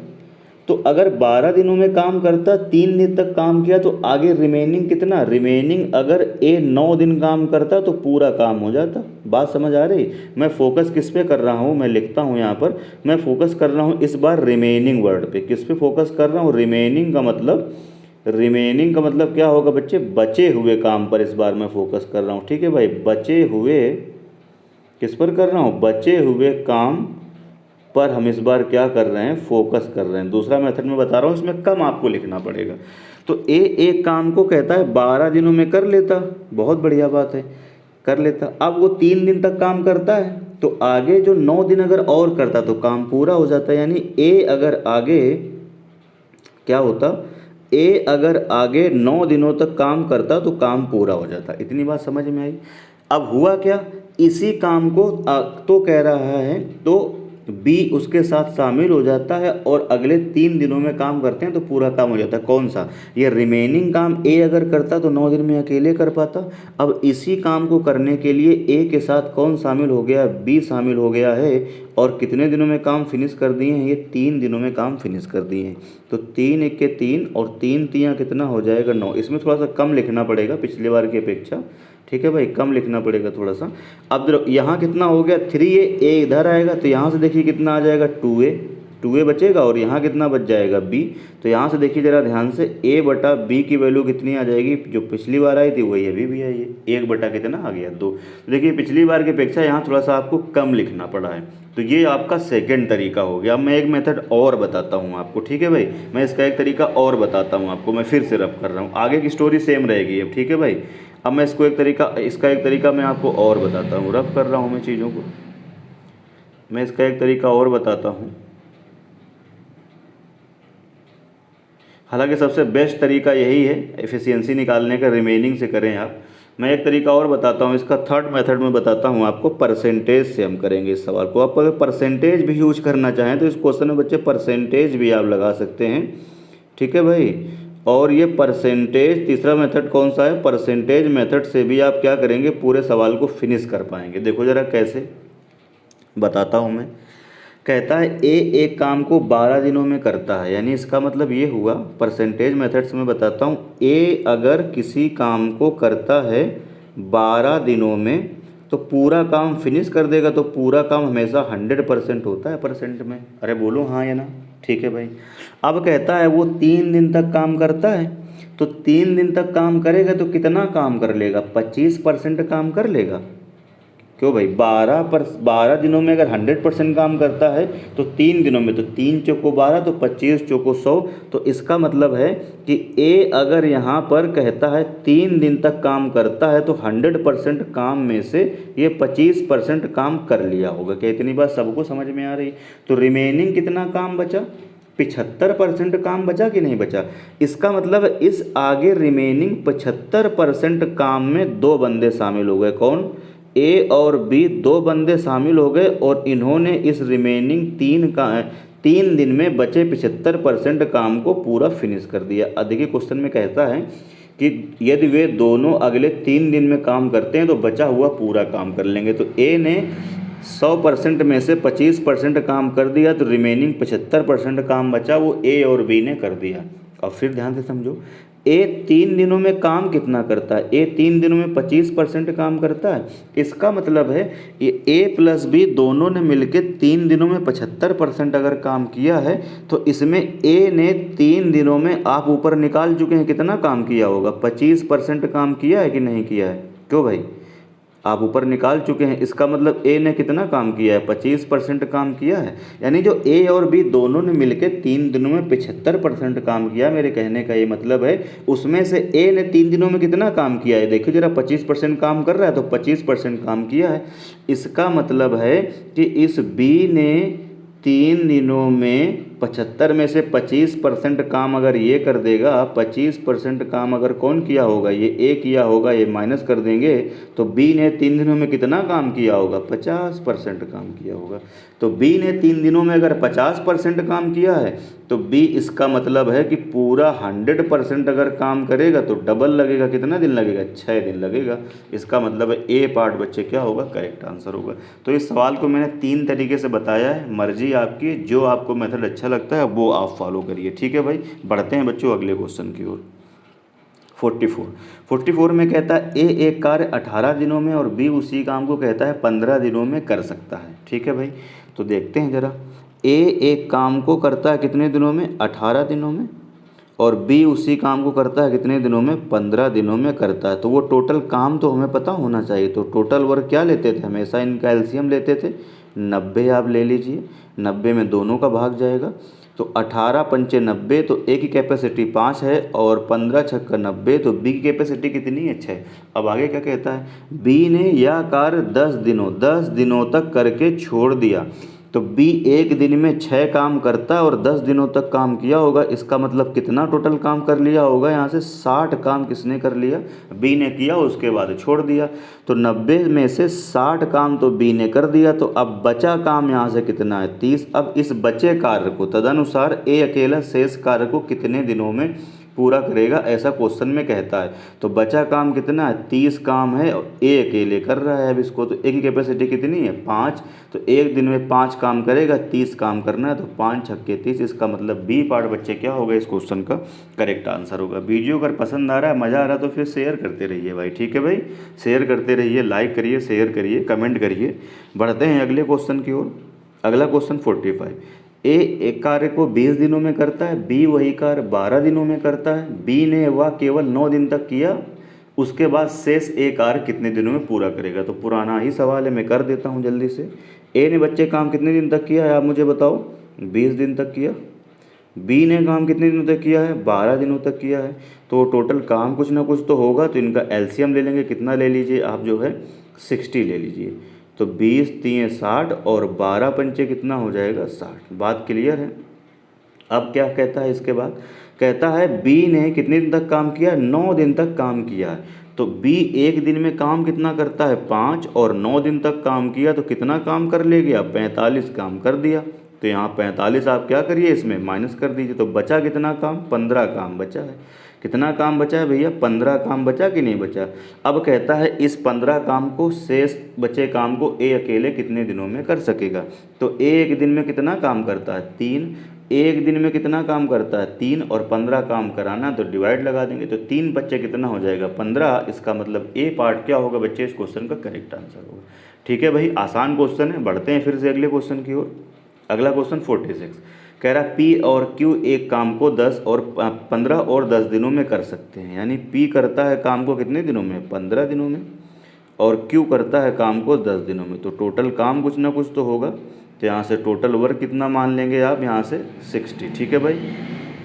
तो अगर 12 दिनों में काम करता, 3 दिन तक काम किया, तो आगे रिमेनिंग कितना, रिमेनिंग अगर ए 9 दिन काम करता तो पूरा काम हो जाता। बात समझ आ रही, मैं फोकस किस पे कर रहा हूँ, मैं लिखता हूँ यहाँ पर, मैं फोकस कर रहा हूँ इस बार रिमेनिंग वर्ड पे। किस पे फोकस कर रहा हूँ, रिमेनिंग का मतलब, रिमेनिंग का मतलब क्या होगा बच्चे, बचे हुए काम पर इस बार मैं फोकस कर रहा हूँ। ठीक है भाई, बचे हुए, किस पर कर रहा हूँ, बचे हुए काम पर हम इस बार क्या कर रहे हैं, फोकस कर रहे हैं। दूसरा मेथड में बता रहा हूँ, इसमें कम आपको लिखना पड़ेगा। तो ए एक काम को कहता है 12 दिनों में कर लेता, बहुत बढ़िया बात है, कर लेता। अब वो 3 दिन तक काम करता है, तो आगे जो 9 दिन अगर और करता तो काम पूरा हो जाता। यानी ए अगर आगे क्या होता, ए अगर आगे 9 दिनों तक काम करता तो काम पूरा हो जाता। इतनी बात समझ में आई। अब हुआ क्या, इसी काम को तो कह रहा है, तो बी उसके साथ शामिल हो जाता है और अगले 3 दिनों में काम करते हैं तो पूरा काम हो जाता है। कौन सा, ये रिमेनिंग काम ए अगर करता तो 9 दिन में अकेले कर पाता। अब इसी काम को करने के लिए ए के साथ कौन शामिल हो गया, बी शामिल हो गया है, और कितने दिनों में काम फिनिश कर दिए हैं, ये 3 दिनों में काम फिनिश कर दिए हैं। तो 3 एक के 3 और 3 तियाँ कितना हो जाएगा 9। इसमें थोड़ा सा कम लिखना पड़ेगा पिछले बार की अपेक्षा। ठीक है भाई, कम लिखना पड़ेगा थोड़ा सा। अब यहाँ कितना हो गया 3a, ए इधर आएगा, तो यहाँ से देखिए कितना आ जाएगा 2a, 2a बचेगा और यहाँ कितना बच जाएगा b। तो यहाँ से देखिए ज़रा ध्यान से, a बटा b की वैल्यू कितनी आ जाएगी, जो पिछली बार आई थी वही अभी भी आई है, 1 बटा कितना आ गया 2। तो देखिए पिछली बार की अपेक्षा यहाँ थोड़ा सा आपको कम लिखना पड़ा है। तो ये आपका सेकंड तरीका हो गया। अब मैं एक मेथड और बताता हूँ आपको, ठीक है भाई, मैं इसका एक तरीका और बताता हूँ आपको, मैं फिर से रब कर रहा हूँ, आगे की स्टोरी सेम रहेगी अब, ठीक है भाई। अब मैं इसका एक तरीका मैं आपको और बताता हूँ, रब कर रहा हूँ मैं चीज़ों को, मैं इसका एक तरीका और बताता हूँ। हालांकि सबसे बेस्ट तरीका यही है एफिशिएंसी निकालने का, रिमेनिंग से करें आप। मैं एक तरीका और बताता हूँ, इसका थर्ड मेथड में बताता हूँ आपको, परसेंटेज से हम करेंगे इस सवाल को। आप अगर परसेंटेज भी यूज करना चाहें तो इस क्वेश्चन में बच्चे परसेंटेज भी आप लगा सकते हैं, ठीक है भाई। और ये परसेंटेज, तीसरा मेथड कौन सा है, परसेंटेज मेथड से भी आप क्या करेंगे, पूरे सवाल को फिनिश कर पाएंगे। देखो ज़रा कैसे बताता हूँ मैं। कहता है ए एक काम को 12 दिनों में करता है, यानी इसका मतलब ये हुआ, परसेंटेज मेथड से मैं बताता हूँ, ए अगर किसी काम को करता है 12 दिनों में तो पूरा काम फिनिश कर देगा। तो पूरा काम हमेशा 100% होता है परसेंट में, अरे बोलो हाँ या ना, ठीक है भाई। अब कहता है वो 3 दिन तक काम करता है, तो 3 दिन तक काम करेगा तो कितना काम कर लेगा, 25% काम कर लेगा। क्यों भाई, 12 दिनों में अगर 100% काम करता है तो 3 दिनों में, तो 3 चौको 12 तो 25 चौको 100। तो इसका मतलब है कि ए अगर यहाँ पर कहता है 3 दिन तक काम करता है तो 100% काम में से ये 25% काम कर लिया होगा। क्या इतनी बात सबको समझ में आ रही? तो रिमेनिंग कितना काम बचा, 75% काम बचा कि नहीं बचा। इसका मतलब इस आगे रिमेनिंग 75% काम में 2 बंदे शामिल हो गए। कौन, ए और बी, 2 बंदे शामिल हो गए और इन्होंने इस रिमेनिंग 3 दिन में बचे 75% काम को पूरा फिनिश कर दिया। देखिए क्वेश्चन में कहता है कि यदि वे दोनों अगले 3 दिन में काम करते हैं तो बचा हुआ पूरा काम कर लेंगे। तो ए ने 100% में से 25% काम कर दिया, तो रिमेनिंग 75% काम बचा वो ए और बी ने कर दिया। और फिर ध्यान से समझो, ए 3 दिनों में काम कितना करता है, ए 3 दिनों में 25% काम करता है। इसका मतलब है ये ए प्लस बी दोनों ने मिलकर 3 दिनों में 75% अगर काम किया है तो इसमें ए ने 3 दिनों में, आप ऊपर निकाल चुके हैं कितना काम किया होगा, 25% काम किया है कि नहीं किया है। क्यों भाई, आप ऊपर निकाल चुके हैं, इसका मतलब ए ने कितना काम किया है, 25% काम किया है। यानी जो ए और बी दोनों ने मिलकर 3 दिनों में 75% काम किया, मेरे कहने का ये मतलब है उसमें से ए ने 3 दिनों में कितना काम किया है, देखिए जरा 25% काम कर रहा है तो 25% काम किया है। इसका मतलब है कि इस बी ने 3 दिनों में 75 में से 25% काम अगर ये कर देगा, 25% काम अगर कौन किया होगा, ये ए किया होगा, ये माइनस कर देंगे तो बी ने 3 दिनों में कितना काम किया होगा, 50% काम किया होगा। तो बी ने 3 दिनों में अगर 50% काम किया है तो बी, इसका मतलब है कि पूरा 100% अगर काम करेगा तो डबल लगेगा, कितना दिन लगेगा, 6 दिन लगेगा। इसका मतलब है ए पार्ट बच्चे क्या होगा, करेक्ट आंसर होगा। तो इस सवाल को मैंने 3 तरीके से बताया है, मर्जी आपकी, जो आपको मेथड अच्छा लगता है वो आप फॉलो करिए, ठीक है भाई। बढ़ते हैं बच्चों अगले क्वेश्चन की ओर। 44 में कहता है ए एक कार्य 18 दिनों में और बी उसी काम को कहता है 15 दिनों में कर सकता है, ठीक है भाई। तो देखते हैं जरा, ए एक काम को करता है कितने दिनों में, 18 दिनों में, और बी उसी काम को करता है कितने दिनों में, 15 दिनों में करता है। तो वो टोटल काम तो हमें पता होना चाहिए। तो टोटल वर्क क्या लेते थे, हमेशा इनका एलसीएम लेते थे, 90 आप ले लीजिए, 90 में दोनों का भाग जाएगा। तो 18 पंचे 90, तो ए की कैपेसिटी 5 है और 15 छक्का 90, तो बी की कैपेसिटी कितनी है, 6। अब आगे क्या कहता है, बी ने यह कार्य 10 दिनों तक करके छोड़ दिया। तो बी एक दिन में 6 काम करता है और 10 दिनों तक काम किया होगा। इसका मतलब कितना टोटल काम कर लिया होगा, यहाँ से 60 काम किसने कर लिया, बी ने किया, उसके बाद छोड़ दिया। तो 90 में से 60 काम तो बी ने कर दिया। तो अब बचा काम यहाँ से कितना है, 30। अब इस बचे कार्य को तदनुसार ए अकेला शेष कार्य को कितने दिनों में पूरा करेगा, ऐसा क्वेश्चन में कहता है। तो बचा काम कितना है, 30 काम है और ए अकेले कर रहा है अब इसको। तो ए की कैपेसिटी कितनी है, 5। तो एक दिन में 5 काम करेगा, 30 काम करना है, तो 5 छक्के 30। इसका मतलब बी पार्ट बच्चे क्या होगा, इस क्वेश्चन का करेक्ट आंसर होगा। वीडियो अगर पसंद आ रहा है, मज़ा आ रहा है तो फिर शेयर करते रहिए भाई, ठीक है भाई। शेयर करते रहिए, लाइक करिए, शेयर करिए, कमेंट करिए। बढ़ते हैं अगले क्वेश्चन की ओर। अगला क्वेश्चन 45, ए एक कार्य को 20 दिनों में करता है, बी वही कार्य 12 दिनों में करता है, बी ने वह केवल 9 दिन तक किया, उसके बाद शेष ए कार्य कितने दिनों में पूरा करेगा। तो पुराना ही सवाल है, मैं कर देता हूँ जल्दी से। ए ने बच्चे काम कितने दिन तक किया है आप मुझे बताओ, 20 दिन तक किया। बी ने काम कितने दिनों तक किया है, 12 दिनों तक किया है। तो टोटल काम कुछ ना कुछ तो होगा, तो इनका एलसीएम ले लेंगे। कितना ले लीजिए आप जो है 60 ले लीजिए। तो 20 3 60 और 12 पंचे कितना हो जाएगा 60। बात क्लियर है। अब क्या कहता है इसके बाद, कहता है बी ने कितने दिन तक काम किया, 9 दिन तक काम किया है। तो बी एक दिन में काम कितना करता है 5, और 9 दिन तक काम किया तो कितना काम कर ले गया, 45 काम कर दिया। तो यहाँ 45 आप क्या करिए इसमें माइनस कर दीजिए। तो बचा कितना काम, 15 काम बचा है। कितना काम बचा है भैया, 15 काम बचा कि नहीं बचा। अब कहता है इस 15 काम को, शेष बचे काम को ए अकेले कितने दिनों में कर सकेगा। तो ए एक दिन में कितना काम करता है 3, एक दिन में कितना काम करता है 3, और 15 काम कराना तो डिवाइड लगा देंगे। तो 3 बच्चे कितना हो जाएगा 15। इसका मतलब ए पार्ट क्या होगा बच्चे, इस क्वेश्चन का करेक्ट आंसर होगा। ठीक है भाई, आसान क्वेश्चन है। बढ़ते हैं फिर से अगले क्वेश्चन की ओर। अगला क्वेश्चन 46 कह रहा पी और क्यू एक काम को 10 और 15 और 10 दिनों में कर सकते हैं। यानी पी करता है काम को कितने दिनों में, 15 दिनों में, और क्यू करता है काम को 10 दिनों में। तो टोटल काम कुछ ना कुछ तो होगा। तो यहाँ से टोटल वर्क कितना मान लेंगे आप, यहाँ से 60। ठीक है भाई,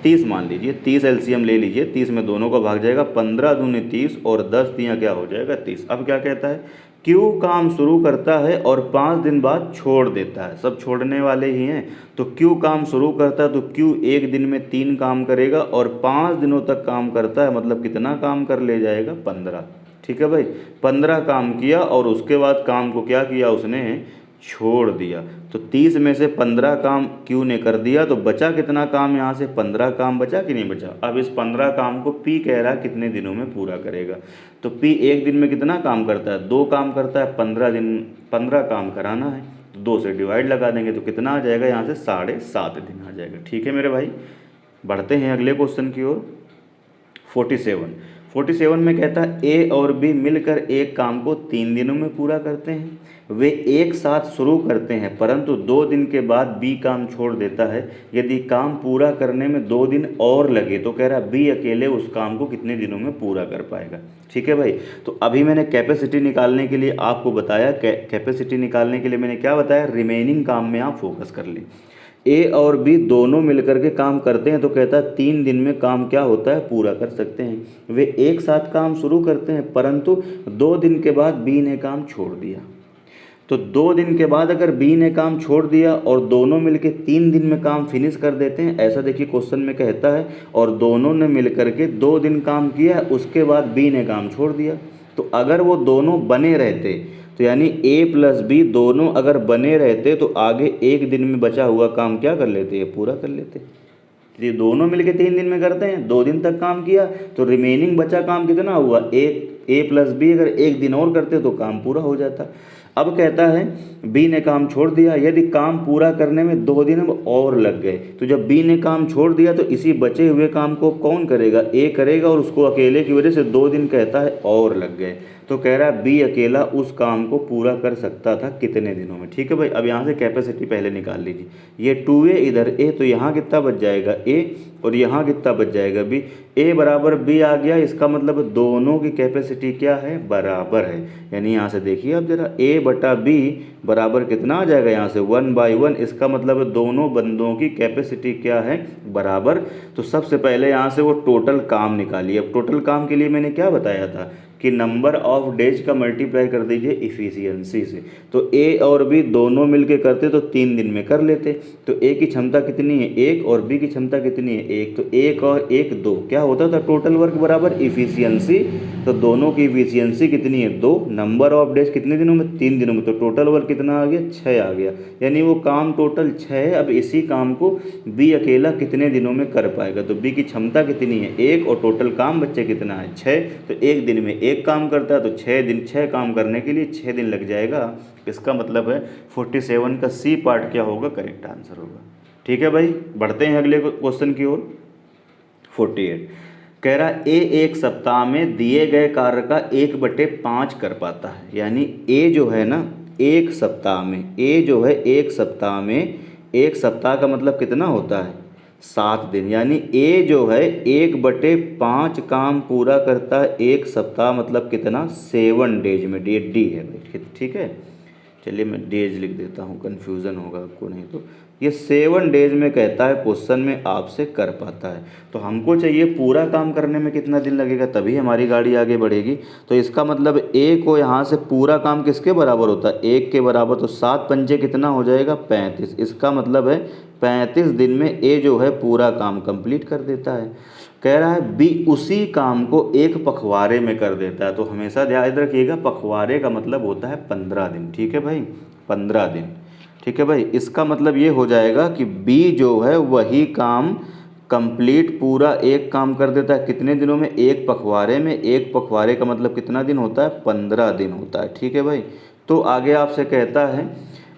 30 मान लीजिए, 30 एलसीएम ले लीजिए। 30 में दोनों का भाग जाएगा, 15 दूनी 30 और 10 तियाँ क्या हो जाएगा 30। अब क्या कहता है, क्यू काम शुरू करता है और 5 दिन बाद छोड़ देता है। सब छोड़ने वाले ही हैं। तो क्यू काम शुरू करता है तो क्यू एक दिन में 3 काम करेगा और 5 दिनों तक काम करता है, मतलब कितना काम कर ले जाएगा 15। ठीक है भाई, 15 काम किया और उसके बाद काम को क्या किया उसने, छोड़ दिया। तो 30 में से 15 काम क्यू ने कर दिया, तो बचा कितना काम, यहाँ से 15 काम बचा कि नहीं बचा। अब इस 15 काम को पी कह रहा है कितने दिनों में पूरा करेगा। तो पी एक दिन में कितना काम करता है, 2 काम करता है। 15 काम कराना है, 2 से डिवाइड लगा देंगे तो कितना आ जाएगा, यहाँ से 7.5 दिन आ जाएगा। ठीक है मेरे भाई, बढ़ते हैं अगले क्वेश्चन की ओर। 47 में कहता है ए और बी मिलकर एक काम को 3 दिनों में पूरा करते हैं। वे एक साथ शुरू करते हैं परंतु 2 दिन के बाद बी काम छोड़ देता है। यदि काम पूरा करने में 2 दिन और लगे तो कह रहा बी अकेले उस काम को कितने दिनों में पूरा कर पाएगा। ठीक है भाई, तो अभी मैंने कैपेसिटी निकालने के लिए आपको बताया, कैपेसिटी निकालने के लिए मैंने क्या बताया, रिमेनिंग काम में आप फोकस कर लें। ए और बी दोनों मिलकर के काम करते हैं तो कहता है 3 दिन में काम क्या होता है, पूरा कर सकते हैं। वे एक साथ काम शुरू करते हैं परंतु 2 दिन के बाद बी ने काम छोड़ दिया। तो 2 दिन के बाद अगर बी ने काम छोड़ दिया और दोनों मिलके 3 दिन में काम फिनिश कर देते हैं, ऐसा देखिए क्वेश्चन में कहता है, और दोनों ने मिलकर के 2 दिन काम किया, उसके बाद बी ने काम छोड़ दिया। तो अगर वो दोनों बने रहते, तो यानी ए प्लस बी दोनों अगर बने रहते तो आगे एक दिन में बचा हुआ काम क्या कर लेते, ये पूरा कर लेते। ये दोनों मिलके 3 दिन में करते हैं, 2 दिन तक काम किया, तो रिमेनिंग बचा काम कितना हुआ, ए प्लस बी अगर एक दिन और करते तो काम पूरा हो जाता। अब कहता है बी ने काम छोड़ दिया, यदि काम पूरा करने में 2 दिन और लग गए, तो जब बी ने काम छोड़ दिया तो इसी बचे हुए काम को कौन करेगा, ए करेगा, और उसको अकेले की वजह से 2 दिन कहता है और लग गए। तो कह रहा है बी अकेला उस काम को पूरा कर सकता था कितने दिनों में। ठीक है भाई, अब यहाँ से कैपेसिटी पहले निकाल लीजिए। ये 2a इधर ए, तो यहाँ कितना बच जाएगा ए, और यहाँ कितना बच जाएगा बी। ए बराबर बी आ गया, इसका मतलब दोनों की कैपेसिटी क्या है, बराबर है। यानी यहाँ से देखिए अब जरा, ए बटा बी बराबर कितना आ जाएगा, यहाँ से 1/1। इसका मतलब दोनों बंदों की कैपेसिटी क्या है, बराबर। तो सबसे पहले यहाँ से वो टोटल काम निकालिए। अब टोटल काम के लिए मैंने क्या बताया था कि नंबर ऑफ डेज का मल्टीप्लाई कर दीजिए इफ़िशियंसी से। तो ए और बी दोनों मिलके करते तो 3 दिन में कर लेते। तो ए की क्षमता कितनी है 1 और बी की क्षमता कितनी है 1, तो 1 और 1 2 क्या होता था, टोटल वर्क बराबर इफ़िशियंसी। तो दोनों की इफ़िशियंसी कितनी है 2, नंबर ऑफ डेज कितने दिनों में 3 दिनों में, तो टोटल वर्क कितना आ गया 6 आ गया। यानी वो काम टोटल 6 है। अब इसी काम को बी अकेला कितने दिनों में कर पाएगा, तो बी की क्षमता कितनी है 1 और टोटल काम बच्चे कितना है 6। तो एक दिन में एक काम करता है तो 6 काम करने के लिए 6 दिन लग जाएगा। इसका मतलब है 47 का सी पार्ट क्या होगा, करेक्ट आंसर होगा। ठीक है भाई, बढ़ते हैं अगले क्वेश्चन की ओर। 48 कह रहा ए एक सप्ताह में दिए गए कार्य का 1/5 कर पाता है। यानी ए जो है ना, एक सप्ताह में, ए जो है एक सप्ताह में एक सप्ताह का मतलब कितना होता है 7 दिन, यानी ए जो है 1/5 काम पूरा करता है एक सप्ताह, मतलब कितना 7 डेज में। डी है भाई, ठीक है। चलिए मैं डेज लिख देता हूँ, कन्फ्यूज़न होगा आपको नहीं तो। ये 7 डेज में कहता है क्वेश्चन में आपसे कर पाता है। तो हमको चाहिए पूरा काम करने में कितना दिन लगेगा, तभी हमारी गाड़ी आगे बढ़ेगी। तो इसका मतलब ए को यहाँ से पूरा काम किसके बराबर होता है, 1 के बराबर। तो 7 पंजे कितना हो जाएगा 35। इसका मतलब है 35 दिन में ए जो है पूरा काम कंप्लीट कर देता है। कह रहा है बी उसी काम को एक पखवाड़े में कर देता है। तो हमेशा याद रखिएगा पखवाड़े का मतलब होता है 15 दिन, ठीक है भाई, 15 दिन, ठीक है भाई। इसका मतलब ये हो जाएगा कि बी जो है वही काम कंप्लीट पूरा एक काम कर देता है कितने दिनों में, एक पखवाड़े में। एक पखवाड़े का मतलब कितना दिन होता है 15 दिन होता है, ठीक है भाई। तो आगे आपसे कहता है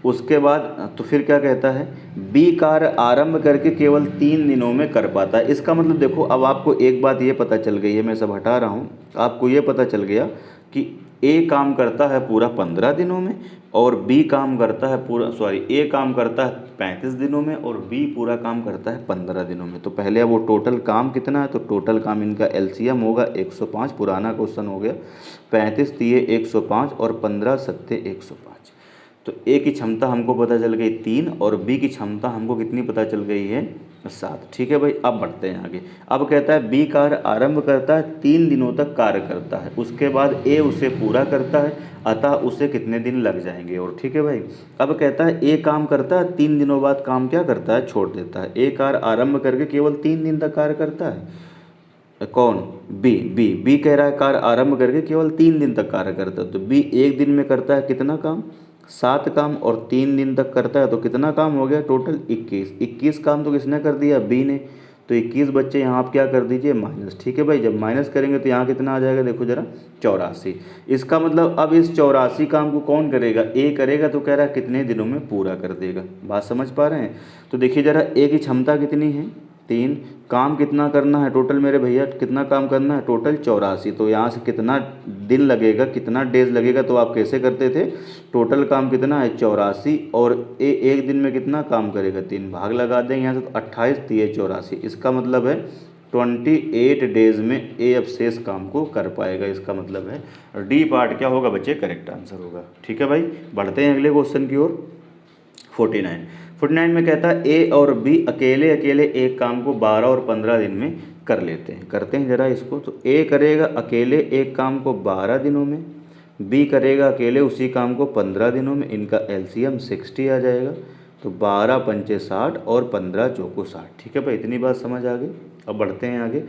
उसके बाद, तो फिर क्या कहता है, बी कार्य आरंभ करके केवल 3 दिनों में कर पाता है। इसका मतलब देखो अब आपको एक बात ये पता चल गई है, मैं सब हटा रहा हूँ, आपको ये पता चल गया कि ए काम करता है पूरा 15 दिनों में और बी काम करता है ए काम करता है 35 दिनों में और बी पूरा काम करता है 15 दिनों में। तो पहले अब वो टोटल काम कितना है, तो टोटल काम इनका एलसीएम होगा 105, पुराना क्वेश्चन हो गया। 35 तिये 105 और 15 सत्ते 105। तो ए की क्षमता हमको पता चल गई 3 और बी की क्षमता हमको कितनी पता चल गई है 7, ठीक है भाई। अब बढ़ते हैं आगे। अब कहता है बी कार्य आरंभ करता है 3 दिनों तक कार्य करता है, उसके बाद ए उसे पूरा करता है, अतः उसे कितने दिन लग जाएंगे और, ठीक है भाई। अब कहता है ए काम करता है 3 दिनों बाद काम क्या करता है, छोड़ देता है। ए कार्य आरंभ करके केवल 3 दिन तक कार्य करता है, कौन, बी कह रहा है कार्य आरंभ करके केवल 3 दिन तक कार्य करता है। तो बी 1 दिन में करता है कितना काम, 7 काम, और 3 दिन तक करता है तो कितना काम हो गया टोटल 21 काम तो किसने कर दिया, बी ने। तो 21 बच्चे यहाँ आप क्या कर दीजिए माइनस, ठीक है भाई। जब माइनस करेंगे तो यहाँ कितना आ जाएगा, देखो जरा 84। इसका मतलब अब इस 84 काम को कौन करेगा, ए करेगा। तो कह रहा है कितने दिनों में पूरा कर देगा, बात समझ पा रहे हैं। तो देखिए जरा ए की क्षमता कितनी है 3, काम कितना करना है टोटल मेरे भैया, कितना काम करना है टोटल 84। तो यहाँ से कितना दिन लगेगा, कितना डेज लगेगा, तो आप कैसे करते थे, टोटल काम कितना है 84 और ए 1 दिन में कितना काम करेगा 3, भाग लगा देंगे यहाँ से, तो 28 तिये 84। इसका मतलब है 28 डेज में ए अब शेष काम को कर पाएगा। इसका मतलब है डी पार्ट क्या होगा बच्चे, करेक्ट आंसर होगा, ठीक है भाई। बढ़ते हैं अगले क्वेश्चन की ओर। 49 में कहता है ए और बी अकेले अकेले एक काम को 12 और 15 दिन में कर लेते हैं। करते हैं जरा इसको। तो ए करेगा अकेले एक काम को 12 दिनों में, बी करेगा अकेले उसी काम को 15 दिनों में। इनका एलसीएम 60 आ जाएगा। तो 12 पंचे 60 और 15 चौको 60, ठीक है भाई। इतनी बात समझ आ गई। अब बढ़ते हैं आगे।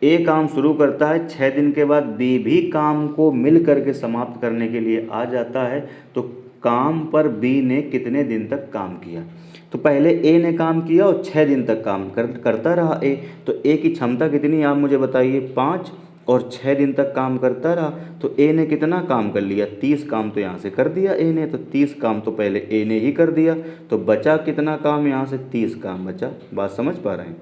ए काम शुरू करता है 6 दिन के बाद बी भी काम को मिल करके समाप्त करने के लिए आ जाता है। तो काम पर बी ने कितने दिन तक काम किया, तो पहले ए ने काम किया और 6 दिन तक काम करता रहा ए। तो ए की क्षमता कितनी आप मुझे बताइए 5, और 6 दिन तक काम करता रहा। तो ए ने कितना काम कर लिया 30 काम तो यहाँ से कर दिया ए ने। तो 30 काम तो पहले ए ने ही कर दिया। तो बचा कितना काम, यहाँ से 30 काम बचा। बात समझ पा रहे हैं,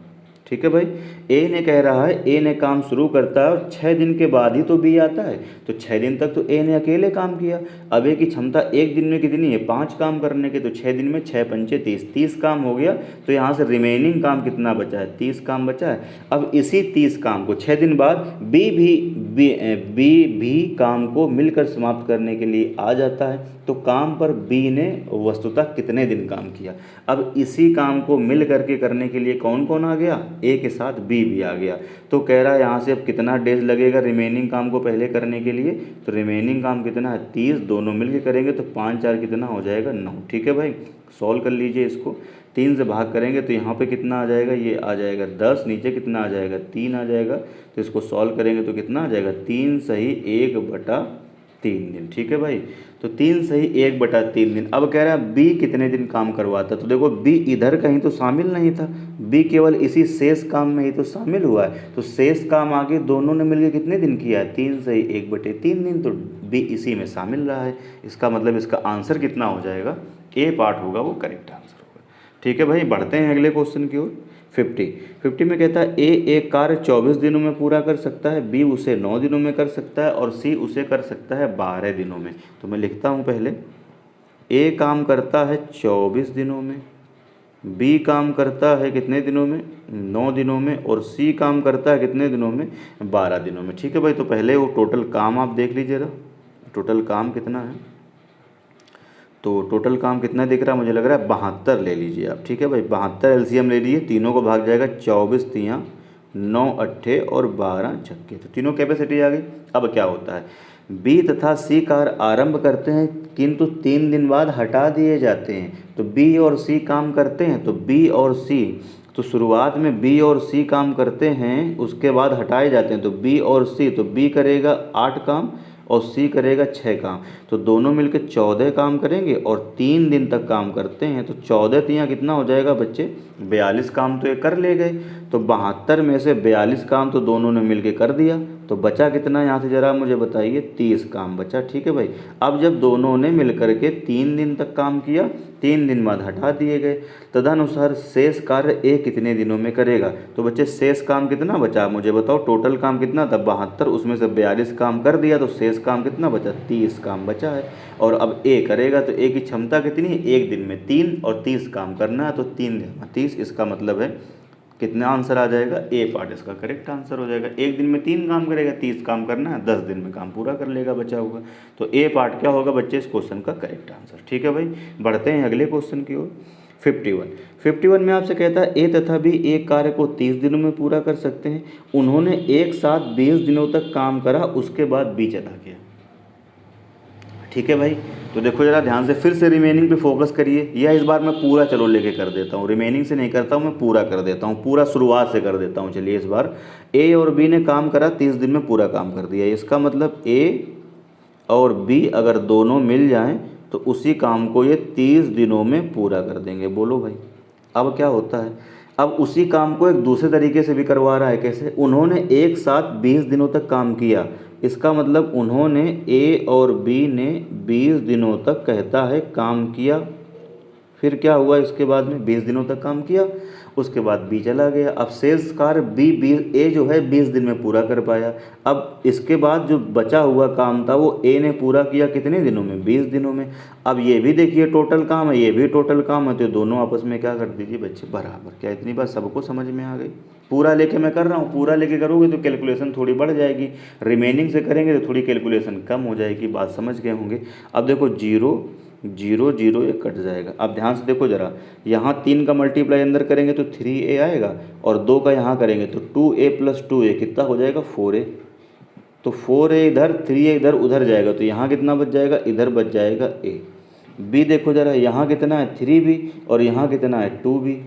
ठीक है भाई। ए ने कह रहा है ए ने काम शुरू करता है और 6 दिन के बाद ही तो बी आता है। तो 6 दिन तक तो ए ने अकेले काम किया। अब ए की क्षमता 1 दिन में कितनी है 5 काम करने के। तो 6 दिन में 6 पंचे 30 काम हो गया। तो यहाँ से रिमेनिंग काम कितना बचा है 30 काम बचा है। अब इसी 30 काम को 6 दिन बाद बी भी काम को मिलकर समाप्त करने के लिए आ जाता है। तो काम पर बी ने वस्तुतः कितने दिन काम किया। अब इसी काम को मिल करके करने के लिए कौन कौन आ गया, ए के साथ बी भी आ गया। तो कह रहा है यहाँ से अब कितना डेज लगेगा रिमेनिंग काम को पहले करने के लिए। तो रिमेनिंग काम कितना है 30, दोनों मिल के करेंगे तो 5 4 कितना हो जाएगा 9, ठीक है भाई। सॉल्व कर लीजिए इसको। 3 से भाग करेंगे तो यहाँ पे कितना आ जाएगा, ये आ जाएगा 10, नीचे कितना आ जाएगा 3 आ जाएगा। तो इसको सॉल्व करेंगे तो कितना आ जाएगा 3 सही 1/3 दिन, ठीक है भाई। तो 3 सही 1/3 दिन। अब कह रहा है बी कितने दिन काम करवाता। तो देखो बी इधर कहीं तो शामिल नहीं था, बी केवल इसी शेष काम में ही तो शामिल हुआ है। तो शेष काम आगे दोनों ने मिलकर कितने दिन किया है 3 सही 1/3 दिन। तो बी इसी में शामिल रहा है। इसका मतलब इसका आंसर कितना हो जाएगा, ए पार्ट होगा वो करेक्ट आंसर होगा, ठीक है भाई। बढ़ते हैं अगले क्वेश्चन की ओर। 50 में कहता है ए एक कार्य 24 दिनों में पूरा कर सकता है, बी उसे 9 दिनों में कर सकता है और सी उसे कर सकता है 12 दिनों में। तो मैं लिखता हूँ पहले, ए काम करता है 24 दिनों में, बी काम करता है कितने दिनों में, 9 दिनों में, और सी काम करता है कितने दिनों में, 12 दिनों में। ठीक है भाई, तो पहले वो टोटल काम आप देख लीजिए जरा, टोटल काम कितना है। तो टोटल काम कितना दिख रहा है, मुझे लग रहा है 72 ले लीजिए आप। ठीक है भाई, 72 एलसीएम ले लीजिए, तीनों को भाग जाएगा 24 तियाँ 9 अट्ठे और 12 छक्के, तो तीनों कैपेसिटी आ गई। अब क्या होता है, बी तथा सी कार्य आरंभ करते हैं किंतु 3 दिन बाद हटा दिए जाते हैं। तो बी और सी काम करते हैं, तो बी और सी, तो शुरुआत में बी और सी काम करते हैं, उसके बाद हटाए जाते हैं। तो बी और सी, तो बी करेगा 8 काम और सी करेगा 6 काम, तो दोनों मिलकर 14 काम करेंगे और 3 दिन तक काम करते हैं। तो 14 तियाँ कितना हो जाएगा बच्चे, 42 काम तो ये कर ले गए। तो 72 में से 42 काम तो दोनों ने मिलके कर दिया, तो बचा कितना यहाँ से ज़रा मुझे बताइए, 30 काम बचा। ठीक है भाई, अब जब दोनों ने मिलकर के 3 दिन तक काम किया, 3 दिन बाद हटा दिए गए, तदनुसार शेष कार्य ए कितने दिनों में करेगा। तो बच्चे शेष काम कितना बचा मुझे बताओ, टोटल काम कितना था 72, उसमें से 42 काम कर दिया, तो शेष काम कितना बचा, 30 काम बचा है। और अब ए करेगा, तो ए की क्षमता कितनी है, एक दिन में 3 और 30 काम करना है, तो 3 दिन में 30, इसका मतलब है कितना आंसर आ जाएगा, ए पार्ट इसका करेक्ट आंसर हो जाएगा। एक दिन में 3 काम करेगा, 30 काम करना है, 10 दिन में काम पूरा कर लेगा बचा हुआ। तो ए पार्ट क्या होगा बच्चे, इस क्वेश्चन का करेक्ट आंसर। ठीक है भाई, बढ़ते हैं अगले क्वेश्चन की ओर। 51 में आपसे कहता है ए तथा बी एक कार्य को 30 दिनों में पूरा कर सकते हैं। उन्होंने एक साथ 20 दिनों तक काम करा, उसके बाद बी चला गया। ठीक है भाई, तो देखो जरा ध्यान से, फिर से रिमेनिंग पे फोकस करिए, या इस बार मैं पूरा चलो लेके कर देता हूँ, रिमेनिंग से नहीं करता हूँ, मैं पूरा कर देता हूँ, पूरा शुरुआत से कर देता हूँ। चलिए इस बार ए और बी ने काम करा, 30 दिन में पूरा काम कर दिया। इसका मतलब ए और बी अगर दोनों मिल जाएं तो उसी काम को ये 30 दिनों में पूरा कर देंगे। बोलो भाई, अब क्या होता है, अब उसी काम को एक दूसरे तरीके से भी करवा रहा है। कैसे, उन्होंने एक साथ 20 दिनों तक काम किया, इसका मतलब उन्होंने ए और बी ने 20 दिनों तक कहता है काम किया। फिर क्या हुआ, इसके बाद में 20 दिनों तक काम किया, उसके बाद बी चला गया। अब शेष कार्य बी ए जो है 20 दिन में पूरा कर पाया। अब इसके बाद जो बचा हुआ काम था वो ए ने पूरा किया कितने दिनों में, 20 दिनों में। अब ये भी देखिए टोटल काम है, ये भी टोटल काम है, तो दोनों आपस में क्या कर दीजिए बच्चे, बराबर। क्या इतनी बात सबको समझ में आ गई। पूरा लेके मैं कर रहा हूँ, पूरा लेके करोगे तो कैलकुलेशन थोड़ी बढ़ जाएगी, रिमेनिंग से करेंगे तो थोड़ी कैलकुलेशन कम हो जाएगी। बात समझ गए होंगे। अब देखो 0 0 0 ये कट जाएगा। अब ध्यान से देखो जरा, यहाँ 3 का मल्टीप्लाई अंदर करेंगे तो 3a आएगा, और 2 का यहाँ करेंगे तो 2a + 2a कितना हो जाएगा, 4a। तो 4a इधर, 3a इधर, उधर जाएगा, तो यहाँ कितना बच जाएगा, इधर बच जाएगा a। b देखो जरा, यहाँ कितना है 3b और यहाँ कितना है 2b।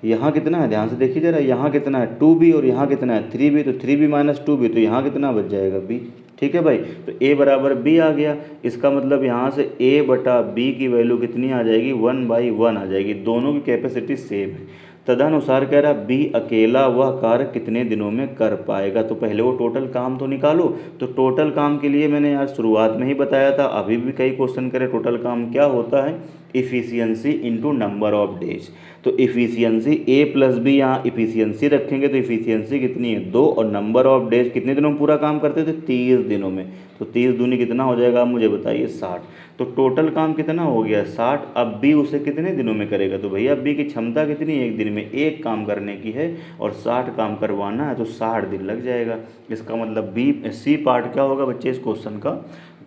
यहाँ कितना है, ध्यान से देखिए जरा, यहाँ कितना है 2b और यहाँ कितना है 3b, तो 3b - 2b, तो यहाँ कितना बच जाएगा b। ठीक है भाई, तो a बराबर b आ गया। इसका मतलब यहाँ से a बटा b की वैल्यू कितनी आ जाएगी, 1/1 आ जाएगी। दोनों की कैपेसिटी सेम है। तदनुसार कह रहा बी अकेला वह कार्य कितने दिनों में कर पाएगा। तो पहले वो टोटल काम तो निकालो। तो टोटल काम के लिए मैंने यार शुरुआत में ही बताया था, अभी भी कई क्वेश्चन करे, टोटल काम क्या होता है, efficiency into number of days. तो इफ़िशियंसी a + b, यहाँ इफ़िशियंसी रखेंगे तो इफ़िशियंसी कितनी है 2, और नंबर ऑफ डेज कितने दिनों में पूरा काम करते थे, 30 दिनों में। तो 30 दूनी कितना हो जाएगा, आप मुझे बताइए 60। तो टोटल काम कितना हो गया 60। अब बी उसे कितने दिनों में करेगा, तो भैया बी की क्षमता कितनी है, एक दिन में एक काम करने की है और 60 काम करवाना है, तो 60 दिन लग जाएगा। इसका मतलब सी पार्ट क्या होगा बच्चे, इस क्वेश्चन का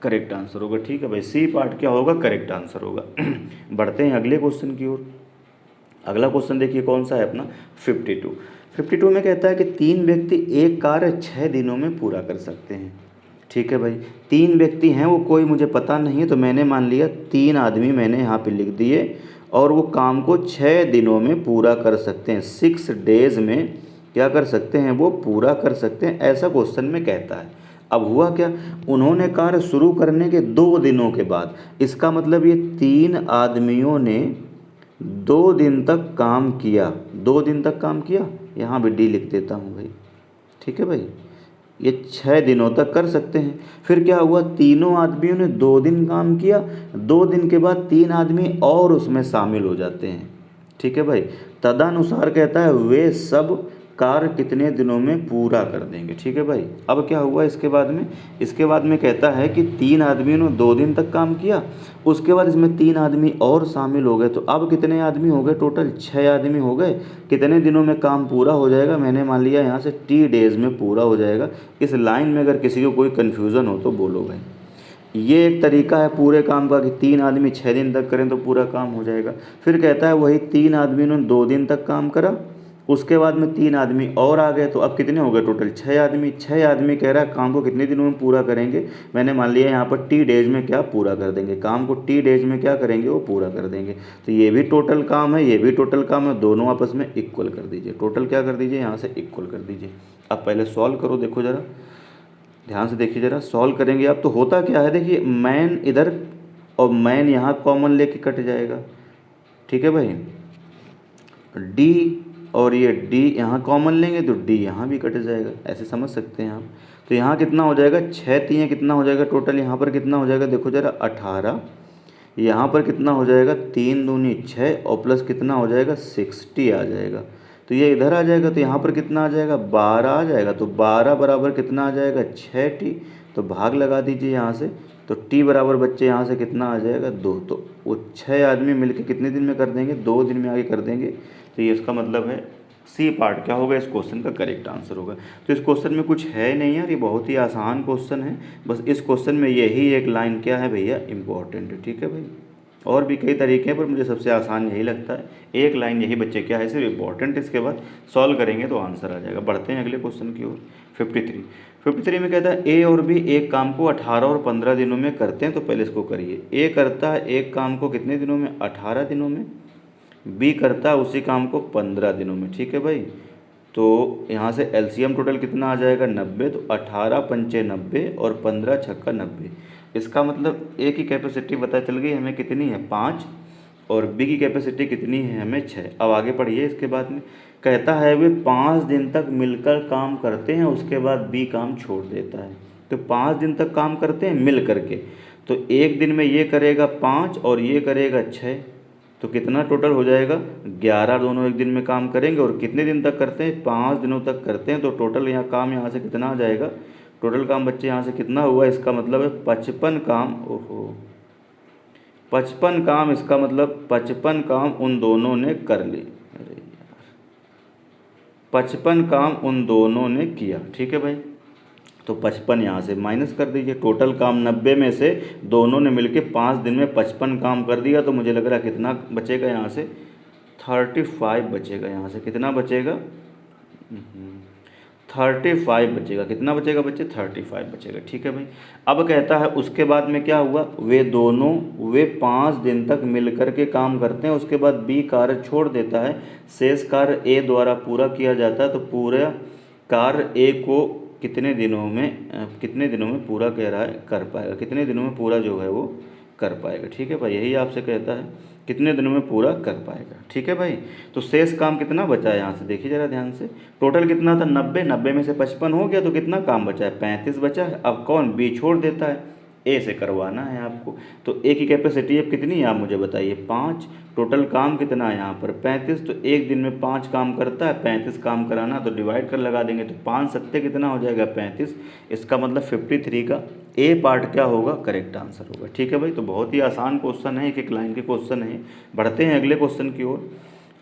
करेक्ट आंसर होगा। ठीक है भाई, सी पार्ट क्या होगा, करेक्ट आंसर होगा। बढ़ते हैं अगले क्वेश्चन की ओर। अगला क्वेश्चन देखिए कौन सा है अपना, 52 में कहता है कि 3 व्यक्ति एक कार्य 6 दिनों में पूरा कर सकते हैं। ठीक है भाई, 3 व्यक्ति हैं, वो कोई मुझे पता नहीं है, तो मैंने मान लिया 3 आदमी मैंने यहाँ पे लिख दिए, और वो काम को 6 दिनों में पूरा कर सकते हैं। 6 डेज में क्या कर सकते हैं, वो पूरा कर सकते हैं, ऐसा क्वेश्चन में कहता है। अब हुआ क्या, उन्होंने कार्य शुरू करने के 2 दिनों के बाद, इसका मतलब ये 3 आदमियों ने 2 दिन तक काम किया। 2 दिन तक काम किया, यहाँ भी डी लिख देता हूँ भाई। ठीक है भाई, ये 6 दिनों तक कर सकते हैं। फिर क्या हुआ, तीनों आदमियों ने 2 दिन काम किया, 2 दिन के बाद 3 आदमी और उसमें शामिल हो जाते हैं। ठीक है भाई, तदनुसार कहता है वे सब कार्य कितने दिनों में पूरा कर देंगे। ठीक है भाई। अब क्या हुआ इसके बाद में, इसके बाद में कहता है कि 3 आदमियों ने 2 दिन तक काम किया, उसके बाद इसमें 3 आदमी और शामिल हो गए, तो अब कितने आदमी हो गए टोटल, 6 आदमी हो गए। कितने दिनों में काम पूरा हो जाएगा, मैंने मान लिया यहाँ से T डेज़ में पूरा हो जाएगा। इस लाइन में अगर किसी को कोई कन्फ्यूज़न हो तो बोलो भाई। ये एक तरीका है पूरे काम का कि 3 आदमी 6 दिन तक करें तो पूरा काम हो जाएगा। फिर कहता है वही 3 आदमी ने 2 दिन तक काम करा, उसके बाद में 3 आदमी और आ गए, तो अब कितने हो गए टोटल, 6 आदमी। 6 आदमी कह रहा है काम को कितने दिनों में पूरा करेंगे, मैंने मान लिया यहाँ पर T डेज में क्या पूरा कर देंगे, काम को T डेज में क्या करेंगे, वो पूरा कर देंगे। तो ये भी टोटल काम है, ये भी टोटल काम है, दोनों आपस में इक्वल कर दीजिए। टोटल क्या कर दीजिए, यहाँ से इक्वल कर दीजिए। अब पहले सॉल्व करो, देखो ज़रा ध्यान से देखिए ज़रा, सॉल्व करेंगे आप तो होता क्या है, देखिए मैन इधर और मैन यहाँ कॉमन लेके कट जाएगा। ठीक है भाई, डी और ये डी यहाँ कॉमन लेंगे तो डी यहाँ भी कट जाएगा, ऐसे समझ सकते हैं आप। तो यहाँ कितना हो जाएगा, 6 3 कितना हो जाएगा टोटल, यहाँ पर कितना हो जाएगा देखो ज़रा 18, यहाँ पर कितना हो जाएगा 3 दूनी 6 और प्लस कितना हो जाएगा 60 आ जाएगा। तो ये इधर आ जाएगा तो यहाँ पर कितना आ जाएगा 12 आ जाएगा, तो 12 बराबर कितना आ जाएगा 6T, तो भाग लगा दीजिए यहाँ से, तो T बराबर बच्चे यहाँ से कितना आ जाएगा 2। तो वो 6 आदमी मिलके कितने दिन में कर देंगे, 2 दिन में आगे कर देंगे। तो ये इसका मतलब है सी पार्ट क्या होगा, इस क्वेश्चन का करेक्ट आंसर होगा। तो इस क्वेश्चन में कुछ है नहीं यार, ये बहुत ही आसान क्वेश्चन है, बस इस क्वेश्चन में यही एक लाइन क्या है भैया, इंपॉर्टेंट है। ठीक है भाई, और भी कई तरीके हैं पर मुझे सबसे आसान यही लगता है, एक लाइन यही बच्चे क्या है सिर्फ इंपॉर्टेंट, इसके बाद सॉल्व करेंगे तो आंसर आ जाएगा। बढ़ते हैं अगले क्वेश्चन की ओर। 53 में कहता है ए और बी एक काम को 18 और 15 दिनों में करते हैं, तो पहले इसको करिए। ए करता है एक काम को कितने दिनों में, 18 दिनों में, बी करता है उसी काम को 15 दिनों में। ठीक है भाई, तो यहाँ से एलसीएम टोटल कितना आ जाएगा 90, तो 18 पंचे 90 और 15 छक्का 90। इसका मतलब ए की कैपेसिटी पता चल गई हमें कितनी है 5, और बी की कैपेसिटी कितनी है हमें 6। अब आगे पढ़िए, इसके बाद में कहता है वे 5 दिन तक मिलकर काम करते हैं, उसके बाद बी काम छोड़ देता है। तो 5 दिन तक काम करते हैं मिल करके, तो एक दिन में ये करेगा 5 और ये करेगा 6, तो कितना टोटल हो जाएगा 11। दोनों एक दिन में काम करेंगे और कितने दिन तक करते हैं, 5 दिनों तक करते हैं। तो टोटल यहाँ काम यहाँ से कितना आ जाएगा, टोटल काम बच्चे यहाँ से कितना हुआ, इसका मतलब है 55 काम। ओहो 55 काम, इसका मतलब 55 काम उन दोनों ने कर ली। अरे यार 55 काम उन दोनों ने किया। ठीक है भाई, तो 55 यहाँ से माइनस कर दीजिए। टोटल काम 90 में से दोनों ने मिलके 5 दिन में 55 काम कर दिया, तो मुझे लग रहा है कितना बचेगा यहाँ से 35 बचेगा। यहाँ से कितना बचेगा 35 बचेगा। कितना बचेगा बच्चे 35 बचेगा। ठीक है भाई, अब कहता है उसके बाद में क्या हुआ, वे 5 दिन तक मिल कर के काम करते हैं, उसके बाद बी कार्य छोड़ देता है, शेष कार्य ए द्वारा पूरा किया जाता है। तो पूरा कार्य ए को कितने दिनों में पूरा कह रहा है कर पाएगा, कितने दिनों में पूरा जो है वो कर पाएगा। ठीक है भाई, यही आपसे कहता है कितने दिनों में पूरा कर पाएगा। ठीक है भाई, तो शेष काम कितना बचा है यहाँ से देखिए ज़रा ध्यान से, टोटल कितना था 90 में से 55 हो गया, तो कितना काम बचा है 35 बचा है। अब कौन बी छोड़ देता है, ए से करवाना है आपको। तो ए की कैपेसिटी अब कितनी है आप मुझे बताइए 5, टोटल काम कितना है यहाँ पर 35, तो एक दिन में 5 काम करता है, 35 काम कराना, तो डिवाइड कर लगा देंगे, तो 5 सत्ते कितना हो जाएगा 35। इसका मतलब 53 का ए पार्ट क्या होगा, करेक्ट आंसर होगा। ठीक है भाई, तो बहुत ही आसान क्वेश्चन है, एक एक लाइन के क्वेश्चन है। बढ़ते हैं अगले क्वेश्चन की ओर।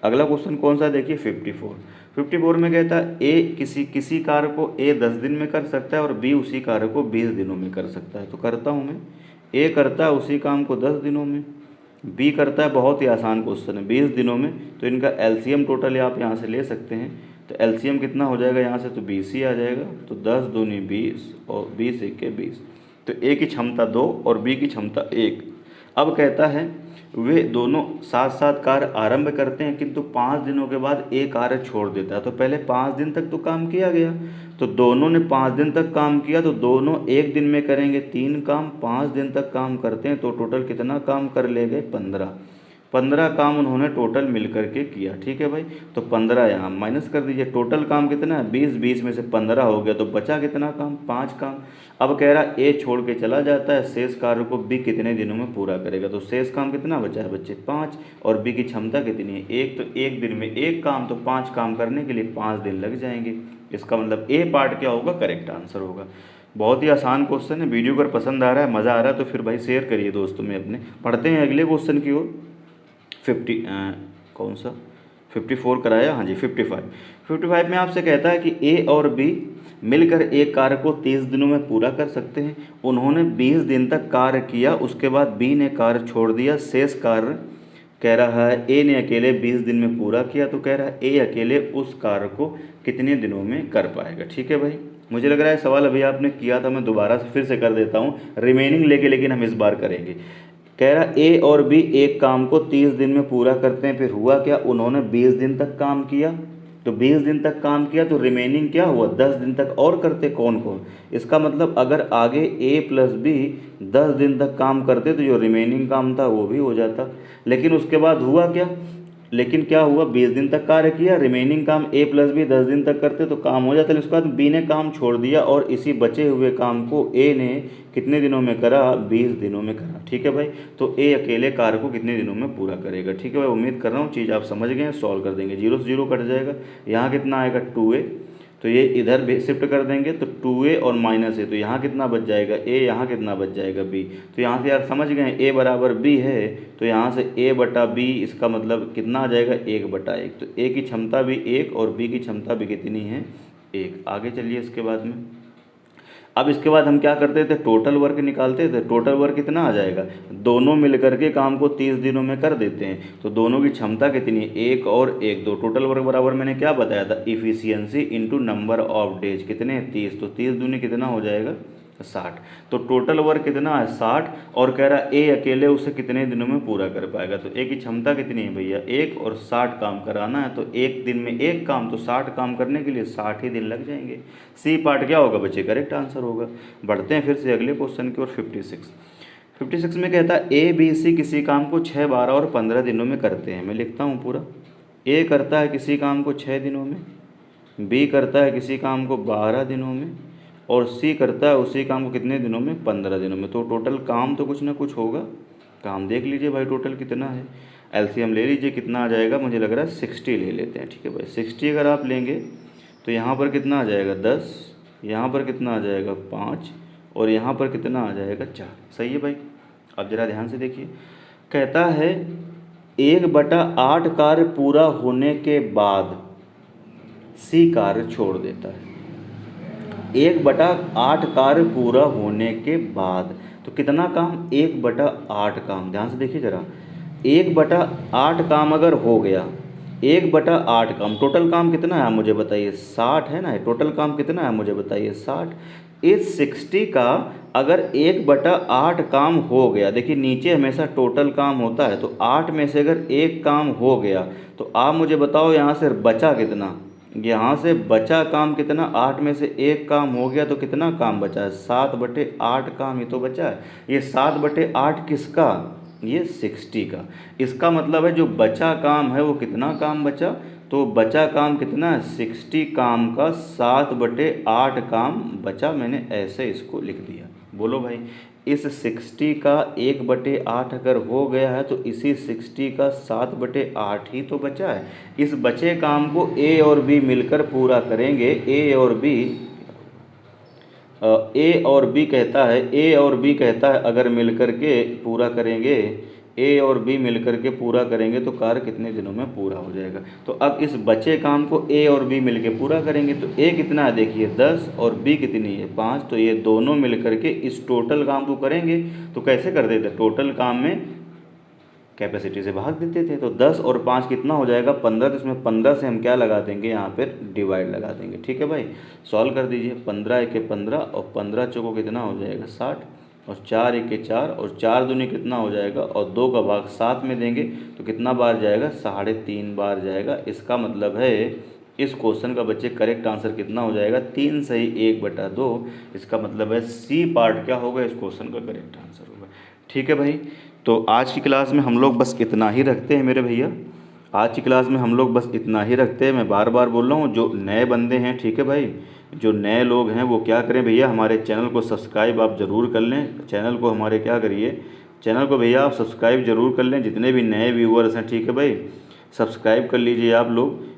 अगला क्वेश्चन कौन सा है देखिए 54 में कहता है ए किसी कार्य को ए 10 दिन में कर सकता है और बी उसी कार्य को 20 दिनों में कर सकता है। तो करता हूँ मैं, ए करता है उसी काम को 10 दिनों में, बी करता है, बहुत ही आसान क्वेश्चन है, 20 दिनों में। तो इनका एलसीएम टोटल आप यहाँ से ले सकते हैं, तो एलसीएम कितना हो जाएगा यहाँ से, तो 20 ही आ जाएगा। तो 10 दूनी 20 और 20 एक के 20, तो ए की क्षमता 2 और बी की क्षमता 1। अब कहता है वे दोनों साथ साथ कार्य आरंभ करते हैं, किंतु 5 दिनों के बाद एक कार्य छोड़ देता है। तो पहले 5 दिन तक तो काम किया गया, तो दोनों ने 5 दिन तक काम किया, तो दोनों एक दिन में करेंगे 3 काम, 5 दिन तक काम करते हैं, तो टोटल कितना काम कर ले गए 15। 15 काम उन्होंने टोटल मिल करके किया, ठीक है भाई। तो 15 यहाँ माइनस कर दीजिए, टोटल काम कितना है 20, 20 में से 15 हो गया तो बचा कितना काम, 5 काम। अब कह रहा ए छोड़ के चला जाता है, शेष कार्य को बी कितने दिनों में पूरा करेगा। तो शेष काम कितना बचा है बच्चे 5, और बी की क्षमता कितनी है 1, तो एक दिन में एक काम, तो 5 काम करने के लिए 5 दिन लग जाएंगे। इसका मतलब ए पार्ट क्या होगा, करेक्ट आंसर होगा। बहुत ही आसान क्वेश्चन है। वीडियो अगर पसंद आ रहा है, मज़ा आ रहा है तो फिर भाई शेयर करिए दोस्तों में अपने। पढ़ते हैं अगले क्वेश्चन की ओर। 50 कौन सा 54 कराया, हाँ जी 55 में आपसे कहता है कि ए और बी मिलकर एक कार्य को 30 दिनों में पूरा कर सकते हैं। उन्होंने 20 दिन तक कार्य किया, उसके बाद बी ने कार्य छोड़ दिया, शेष कार्य कह रहा है ए ने अकेले 20 दिन में पूरा किया। तो कह रहा है ए अकेले उस कार्य को कितने दिनों में कर पाएगा। ठीक है भाई, मुझे लग रहा है सवाल अभी आपने किया था, मैं दोबारा से फिर से कर देता हूँ रिमेनिंग लेके, लेकिन हम इस बार करेंगे। कह रहा ए और बी एक काम को 30 दिन में पूरा करते हैं। फिर हुआ क्या, उन्होंने 20 दिन तक काम किया, तो 20 दिन तक काम किया तो रिमेनिंग क्या हुआ 10 दिन तक और करते। कौन कौन, इसका मतलब अगर आगे ए प्लस बी 10 दिन तक काम करते तो जो रिमेनिंग काम था वो भी हो जाता। लेकिन उसके बाद हुआ क्या, लेकिन क्या हुआ 20 दिन तक कार्य किया, रिमेनिंग काम ए प्लस बी 10 दिन तक करते तो काम हो जाता। उसके बाद बी ने काम छोड़ दिया और इसी बचे हुए काम को ए ने कितने दिनों में करा, 20 दिनों में करा। ठीक है भाई, तो ए अकेले कार्य को कितने दिनों में पूरा करेगा। ठीक है भाई, उम्मीद कर रहा हूँ चीज़ आप समझ गए हैं। सॉल्व कर देंगे, 0 से 0 कट जाएगा। यहाँ कितना आएगा 2a, तो ये इधर भी शिफ्ट कर देंगे तो 2a और माइनस ए, तो यहाँ कितना बच जाएगा a, यहाँ कितना बच जाएगा b। तो यहाँ से यार समझ गए a बराबर b है, तो यहाँ से a बटा b, इसका मतलब कितना आ जाएगा 1/1। तो a की क्षमता भी 1 और b की क्षमता भी कितनी है 1। आगे चलिए इसके बाद में। अब इसके बाद हम क्या करते थे, टोटल वर्क निकालते थे। टोटल वर्क कितना आ जाएगा, दोनों मिलकर के काम को 30 दिनों में कर देते हैं, तो दोनों की क्षमता कितनी है 1 और 1 2। टोटल वर्क बराबर मैंने क्या बताया था, efficiency into number of days, कितने 30, तो 30 दूनी कितना हो जाएगा 60। तो टोटल वर्क कितना है 60, और कह रहा है ए अकेले उसे कितने दिनों में पूरा कर पाएगा। तो ए की क्षमता कितनी है भैया 1, और 60 काम कराना है, तो एक दिन में एक काम, तो 60 काम करने के लिए 60 ही दिन लग जाएंगे। सी पार्ट क्या होगा बच्चे, करेक्ट आंसर होगा। बढ़ते हैं फिर से अगले क्वेश्चन की ओर। 56 में कहता है ए बी सी किसी काम को 6, 12 और 15 दिनों में करते हैं। मैं लिखता हूँ पूरा। ए करता है किसी काम को 6 दिनों में, बी करता है किसी काम को 12 दिनों में, और सी करता है उसी काम को कितने दिनों में 15 दिनों में। तो टोटल काम तो कुछ ना कुछ होगा। काम देख लीजिए भाई टोटल कितना है, एलसीएम ले लीजिए कितना आ जाएगा, मुझे लग रहा है 60 ले लेते हैं। ठीक है भाई, 60 अगर आप लेंगे तो यहाँ पर कितना आ जाएगा 10, यहाँ पर कितना आ जाएगा 5, और यहाँ पर कितना आ जाएगा 4। सही है भाई, अब ज़रा ध्यान से देखिए। कहता है 1/8 कार्य पूरा होने के बाद सी कार्य छोड़ देता है। 1/8 कार्य पूरा होने के बाद, तो कितना काम 1/8 काम, ध्यान से देखिए ज़रा। 1/8 काम अगर हो गया, 1/8 काम, टोटल काम कितना है मुझे बताइए 60 है ना। टोटल काम कितना है मुझे बताइए 60। इस 60 का अगर 1/8 काम हो गया, देखिए नीचे हमेशा टोटल काम होता है, तो 8 में से अगर एक काम हो गया तो आप मुझे बताओ यहाँ से बचा कितना, यहाँ से बचा काम कितना, 8 में से एक काम हो गया तो कितना काम बचा है 7/8 काम ही तो बचा है। ये 7/8 किसका, ये 60 का। इसका मतलब है जो बचा काम है वो कितना काम बचा, तो बचा काम कितना है 60 काम का 7/8 काम बचा। मैंने ऐसे इसको लिख दिया। बोलो भाई, इस 60 का 1/8 अगर हो गया है तो इसी 60 का 7/8 ही तो बचा है। इस बचे काम को ए और बी मिलकर पूरा करेंगे। ए और बी कहता है अगर मिलकर के पूरा करेंगे, ए और बी मिलकर के पूरा करेंगे तो कार्य कितने दिनों में पूरा हो जाएगा। तो अब इस बचे काम को ए और बी मिलके पूरा करेंगे, तो ए कितना है देखिए 10 और बी कितनी है 5, तो ये दोनों मिलकर के इस टोटल काम को करेंगे। तो कैसे कर देते, टोटल काम में कैपेसिटी से भाग देते थे, तो 10 और 5 कितना हो जाएगा 15। तो इसमें 15 से हम क्या लगा देंगे, यहाँ पर डिवाइड लगा देंगे। ठीक है भाई, सॉल्व कर दीजिए। 15 एके 15 और 15 चौको कितना हो जाएगा 60, और 4 एके 4 और 4 दूनी कितना हो जाएगा, और 2 का भाग 7 में देंगे तो कितना बार जाएगा 3.5 बार जाएगा। इसका मतलब है इस क्वेश्चन का बच्चे करेक्ट आंसर कितना हो जाएगा 3 सही 1/2। इसका मतलब है सी पार्ट क्या होगा इस क्वेश्चन का करेक्ट आंसर होगा। ठीक है भाई। तो आज की क्लास में हम लोग बस इतना ही रखते हैं मेरे भैया। आज की क्लास में हम लोग बस इतना ही रखते हैं। मैं बार बार बोल रहा हूँ, जो नए बंदे हैं, ठीक है भाई, जो नए लोग हैं वो क्या करें भैया, हमारे चैनल को सब्सक्राइब आप ज़रूर कर लें। चैनल को हमारे क्या करिए, चैनल को भैया आप सब्सक्राइब ज़रूर कर लें। जितने भी नए व्यूअर्स हैं, ठीक है भाई, सब्सक्राइब कर लीजिए आप लोग,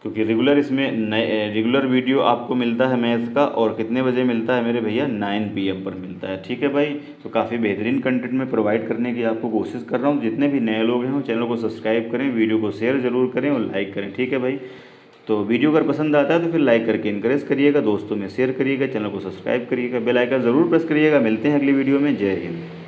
क्योंकि रेगुलर इसमें नए रेगुलर वीडियो आपको मिलता है मैथ्स का। और कितने बजे मिलता है मेरे भैया, 9 PM पर मिलता है, ठीक है भाई। तो काफ़ी बेहतरीन कंटेंट में प्रोवाइड करने की आपको कोशिश कर रहा हूँ। जितने भी नए लोग हैं वो चैनल को सब्सक्राइब करें, वीडियो को शेयर ज़रूर करें और लाइक करें, ठीक है भाई। तो वीडियो अगर पसंद आता है तो फिर लाइक करके इनकरेज करिएगा, दोस्तों में शेयर करिएगा, चैनल को सब्सक्राइब करिएगा, बेल आइकन ज़रूर प्रेस करिएगा। मिलते हैं अगली वीडियो में। जय हिंद।